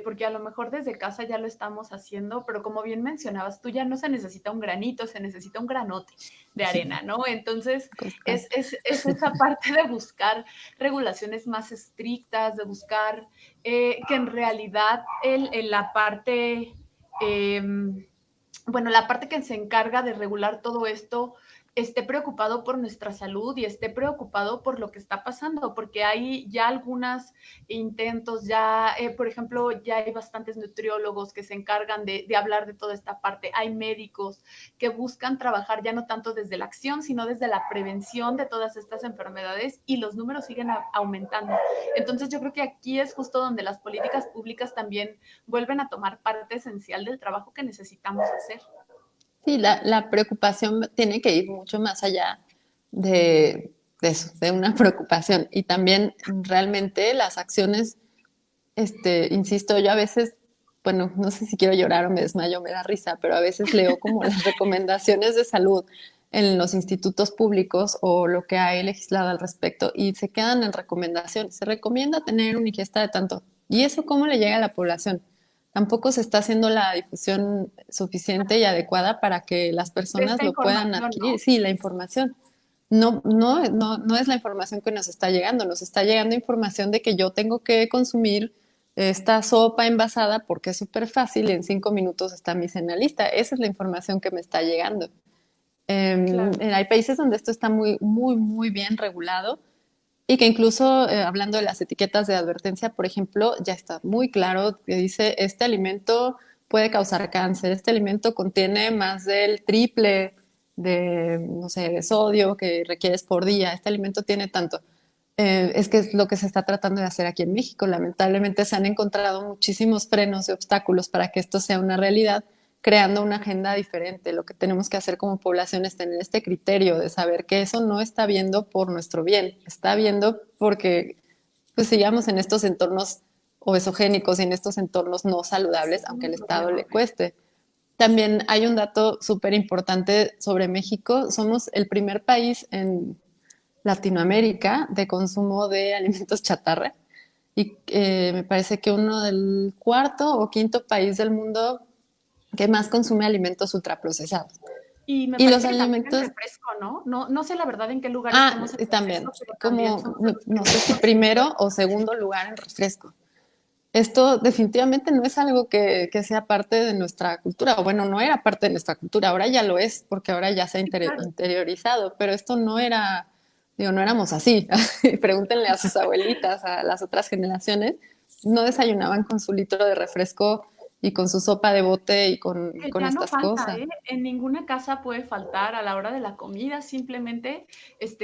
porque a lo mejor desde casa ya lo estamos haciendo, pero como bien mencionabas, tú ya no se necesita un granito, se necesita un granote de arena, ¿no? Entonces, es esa parte de buscar regulaciones más estrictas, de buscar que en realidad la parte, eh, bueno, la parte que se encarga de regular todo esto esté preocupado por nuestra salud y esté preocupado por lo que está pasando, porque hay ya algunos intentos, ya, por ejemplo, ya hay bastantes nutriólogos que se encargan de hablar de toda esta parte, hay médicos que buscan trabajar ya no tanto desde la acción, sino desde la prevención de todas estas enfermedades y los números siguen aumentando. Entonces yo creo que aquí es justo donde las políticas públicas también vuelven a tomar parte esencial del trabajo que necesitamos hacer.
Sí, la preocupación tiene que ir mucho más allá de eso, de una preocupación. Y también realmente las acciones, insisto, yo a veces, bueno, no sé si quiero llorar o me desmayo, me da risa, pero a veces leo como las recomendaciones de salud en los institutos públicos o lo que hay legislado al respecto y se quedan en recomendaciones. Se recomienda tener una ingesta de tanto. ¿Y eso cómo le llega a la población? Tampoco se está haciendo la difusión suficiente y adecuada para que las
De
personas
esta
lo puedan
información,
adquirir.
¿no?
Sí, la información. No es la información que nos está llegando información de que yo tengo que consumir esta sopa envasada porque es súper fácil y en 5 minutos está mi cena lista. Esa es la información que me está llegando.
Claro.
Hay países donde esto está muy, muy, muy bien regulado y que incluso hablando de las etiquetas de advertencia, por ejemplo, ya está muy claro que dice este alimento puede causar cáncer, este alimento contiene más del triple de, no sé, de sodio que requieres por día, este alimento tiene tanto. Es que es lo que se está tratando de hacer aquí en México. Lamentablemente se han encontrado muchísimos frenos y obstáculos para que esto sea una realidad, creando una agenda diferente. Lo que tenemos que hacer como población es tener este criterio de saber que eso no está viendo por nuestro bien, está viendo porque pues sigamos en estos entornos obesogénicos y en estos entornos no saludables,
Es
aunque
un
al Estado
problema.
le cueste. También hay un dato súper importante sobre México. Somos el primer país en Latinoamérica de consumo de alimentos chatarra y me parece que uno del cuarto o quinto país del mundo que más consume alimentos ultraprocesados.
Y me
Y los
parece que también en
alimentos,
refresco, ¿no? No, no sé la verdad en qué lugar estemos en
y también,
refresco, pero también
como
somos de los
no sé
primeros
si
consumidores.
primero o segundo lugar en refresco. Esto definitivamente no es algo que sea parte de nuestra cultura, o bueno, no era parte de nuestra cultura, ahora ya lo es, porque ahora ya se ha
Sí, claro.
interiorizado, pero esto no era, digo, no éramos así. Pregúntenle a sus abuelitas, a las otras generaciones, no desayunaban con su litro de refresco y con su sopa de bote y
Que
con
ya no
estas
falta,
cosas.
¿eh? En ninguna casa puede faltar a la hora de la comida simplemente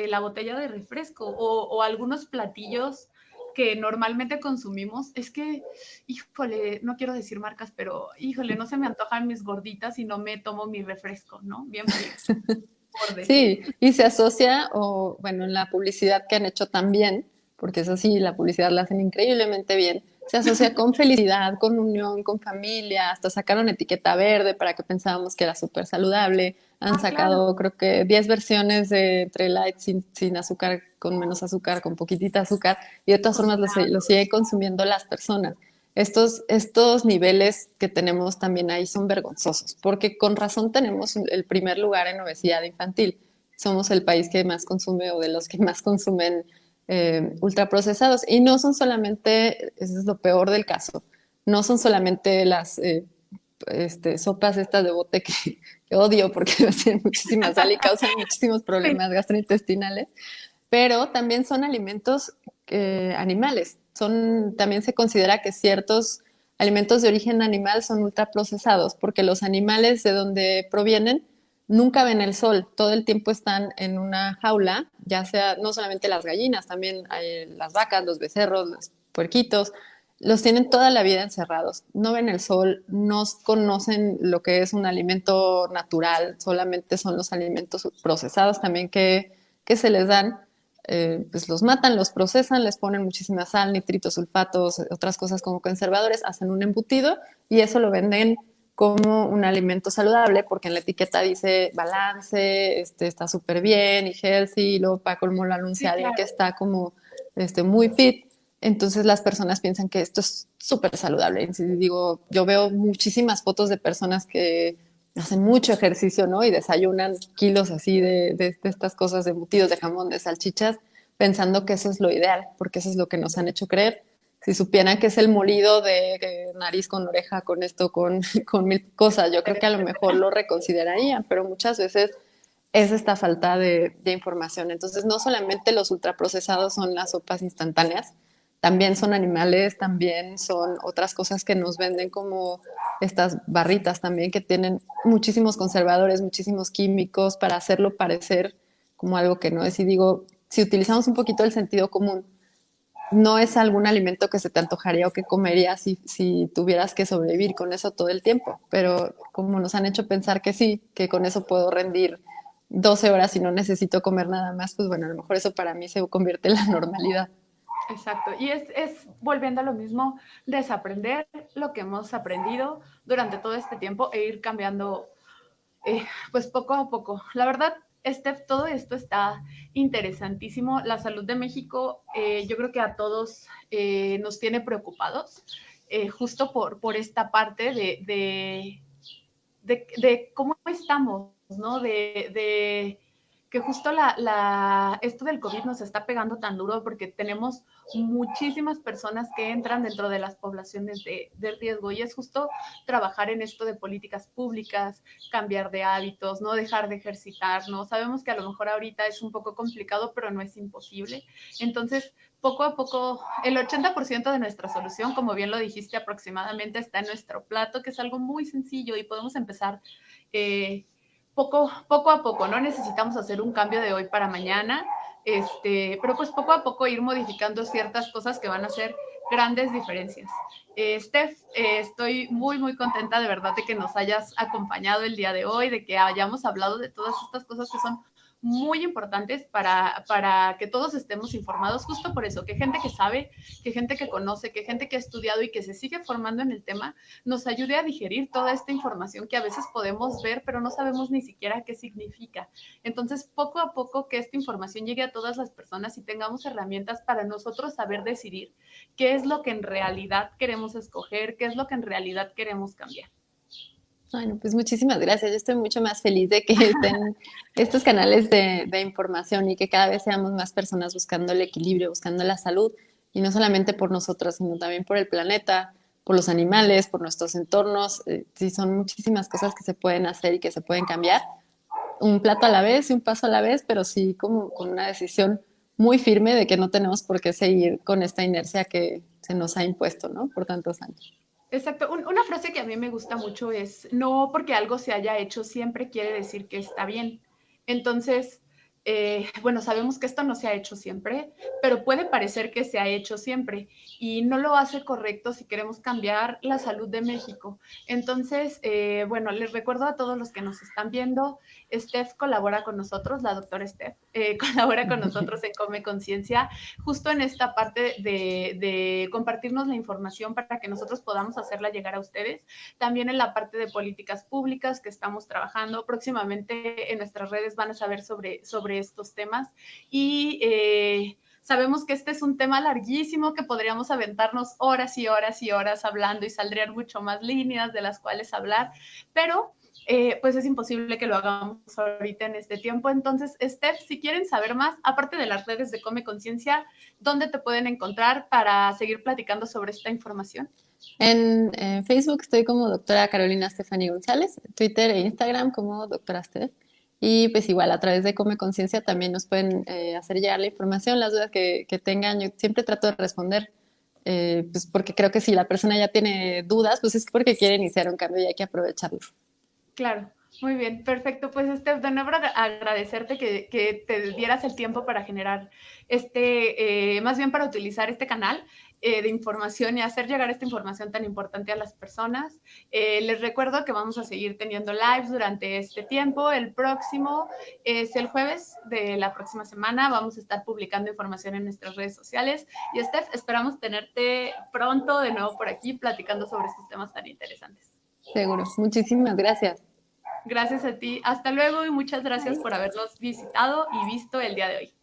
la botella de refresco o algunos platillos que normalmente consumimos, es que, híjole, no quiero decir marcas, pero híjole, no se me antojan mis gorditas y no me tomo mi refresco, ¿no? Bien frío, por decir.
Sí, y se asocia, o bueno, en la publicidad que han hecho también, porque eso sí, la publicidad la hacen increíblemente bien, se asocia con felicidad, con unión, con familia, hasta sacaron etiqueta verde para que pensábamos que era súper saludable, han
Ah, claro.
sacado creo que 10 versiones de entre light, sin azúcar, con menos azúcar, con poquitita azúcar, y de todas formas lo siguen consumiendo las personas. Estos niveles que tenemos también ahí son vergonzosos, porque con razón tenemos el primer lugar en obesidad infantil. Somos el país que más consume o de los que más consumen ultraprocesados. Y no son solamente, eso es lo peor del caso, no son solamente las sopas estas de bote que odio porque tienen muchísima sal y causan muchísimos
Sí,
problemas gastrointestinales, pero también son alimentos animales. También se considera que ciertos alimentos de origen animal son ultraprocesados, porque los animales de donde provienen nunca ven el sol, todo el tiempo están en una jaula, ya sea no solamente las gallinas, también hay las vacas, los becerros, los puerquitos, los tienen toda la vida encerrados, no ven el sol, no conocen lo que es un alimento natural, solamente son los alimentos procesados también que se les dan, pues los matan, los procesan, les ponen muchísima sal, nitritos, sulfatos, otras cosas como conservadores, hacen un embutido y eso lo venden como un alimento saludable porque en la etiqueta dice balance, está súper bien y healthy, y luego para colmo lo anuncia
sí,
alguien que
claro.
está como muy fit. Entonces las personas piensan que esto es súper saludable. Y digo, yo veo muchísimas fotos de personas que hacen mucho ejercicio, ¿no? Y desayunan kilos así de estas cosas, de embutidos, de jamón, de salchichas, pensando que eso es lo ideal, porque eso es lo que nos han hecho creer. Si supieran que es el molido de nariz con oreja, con esto, con mil cosas, yo creo que a lo mejor lo reconsiderarían, pero muchas veces es esta falta de información. Entonces, no solamente los ultraprocesados son las sopas instantáneas, también son animales, también son otras cosas que nos venden como estas barritas también que tienen muchísimos conservadores, muchísimos químicos para hacerlo parecer como algo que no es. Y digo, si utilizamos un poquito el sentido común, no es algún alimento que se te antojaría o que comerías si tuvieras que sobrevivir con eso todo el tiempo, pero como nos han hecho pensar que sí, que con eso puedo rendir 12 horas y no necesito comer nada más, pues bueno, a lo mejor eso para mí se convierte en la normalidad.
Exacto. Y es volviendo a lo mismo, desaprender lo que hemos aprendido durante todo este tiempo e ir cambiando pues poco a poco. La verdad, todo esto está interesantísimo. La salud de México, yo creo que a todos nos tiene preocupados, justo por esta parte de cómo estamos, ¿no? De que justo esto del COVID nos está pegando tan duro porque tenemos muchísimas personas que entran dentro de las poblaciones de riesgo y es justo trabajar en esto de políticas públicas, cambiar de hábitos, no dejar de ejercitarnos. Sabemos que a lo mejor ahorita es un poco complicado, pero no es imposible. Entonces, poco a poco, el 80% de nuestra solución, como bien lo dijiste, aproximadamente está en nuestro plato, que es algo muy sencillo y podemos empezar eh, poco a poco, no necesitamos hacer un cambio de hoy para mañana, pero pues poco a poco ir modificando ciertas cosas que van a hacer grandes diferencias. Steph, estoy muy contenta de verdad de que nos hayas acompañado el día de hoy, de que hayamos hablado de todas estas cosas que son muy importantes para que todos estemos informados, justo por eso, que gente que sabe, que gente que conoce, que gente que ha estudiado y que se sigue formando en el tema, nos ayude a digerir toda esta información que a veces podemos ver, pero no sabemos ni siquiera qué significa. Entonces, poco a poco que esta información llegue a todas las personas y tengamos herramientas para nosotros saber decidir qué es lo que en realidad queremos escoger, qué es lo que en realidad queremos cambiar.
Bueno, pues muchísimas gracias. Yo estoy mucho más feliz de que estén estos canales de información y que cada vez seamos más personas buscando el equilibrio, buscando la salud, y no solamente por nosotros, sino también por el planeta, por los animales, por nuestros entornos. Sí, son muchísimas cosas que se pueden hacer y que se pueden cambiar, un plato a la vez y un paso a la vez, pero sí como con una decisión muy firme de que no tenemos por qué seguir con esta inercia que se nos ha impuesto, ¿no? Por tantos años.
Exacto. Una frase que a mí me gusta mucho es, no porque algo se haya hecho siempre quiere decir que está bien. Entonces, bueno, sabemos que esto no se ha hecho siempre, pero puede parecer que se ha hecho siempre y no lo hace correcto si queremos cambiar la salud de México. Entonces, bueno, les recuerdo a todos los que nos están viendo, Steph colabora con nosotros, la doctora Steph, colabora con nosotros en Come Conciencia, justo en esta parte de compartirnos la información para que nosotros podamos hacerla llegar a ustedes. También en la parte de políticas públicas que estamos trabajando. Próximamente en nuestras redes van a saber sobre estos temas. Y sabemos que este es un tema larguísimo que podríamos aventarnos horas y horas y horas hablando y saldrían mucho más líneas de las cuales hablar, pero pues es imposible que lo hagamos ahorita en este tiempo. Entonces, Steph, si quieren saber más, aparte de las redes de Come Conciencia, ¿dónde te pueden encontrar para seguir platicando sobre esta información?
En Facebook estoy como doctora Carolina Stephanie González, Twitter e Instagram como doctora Steph. Y pues igual a través de Come Conciencia también nos pueden hacer llegar la información, las dudas que tengan. Yo siempre trato de responder, pues porque creo que si la persona ya tiene dudas, pues es porque quiere iniciar un cambio y hay que aprovecharlo.
Claro, muy bien, perfecto. Pues Steph, de nuevo agradecerte que te dieras el tiempo para generar más bien para utilizar este canal de información y hacer llegar esta información tan importante a las personas. Les recuerdo que vamos a seguir teniendo lives durante este tiempo. El próximo es el jueves de la próxima semana. Vamos a estar publicando información en nuestras redes sociales. Y Steph, esperamos tenerte pronto de nuevo por aquí platicando sobre estos temas tan interesantes.
Seguro. Muchísimas gracias.
Gracias a ti. Hasta luego y muchas gracias por habernos visitado y visto el día de hoy.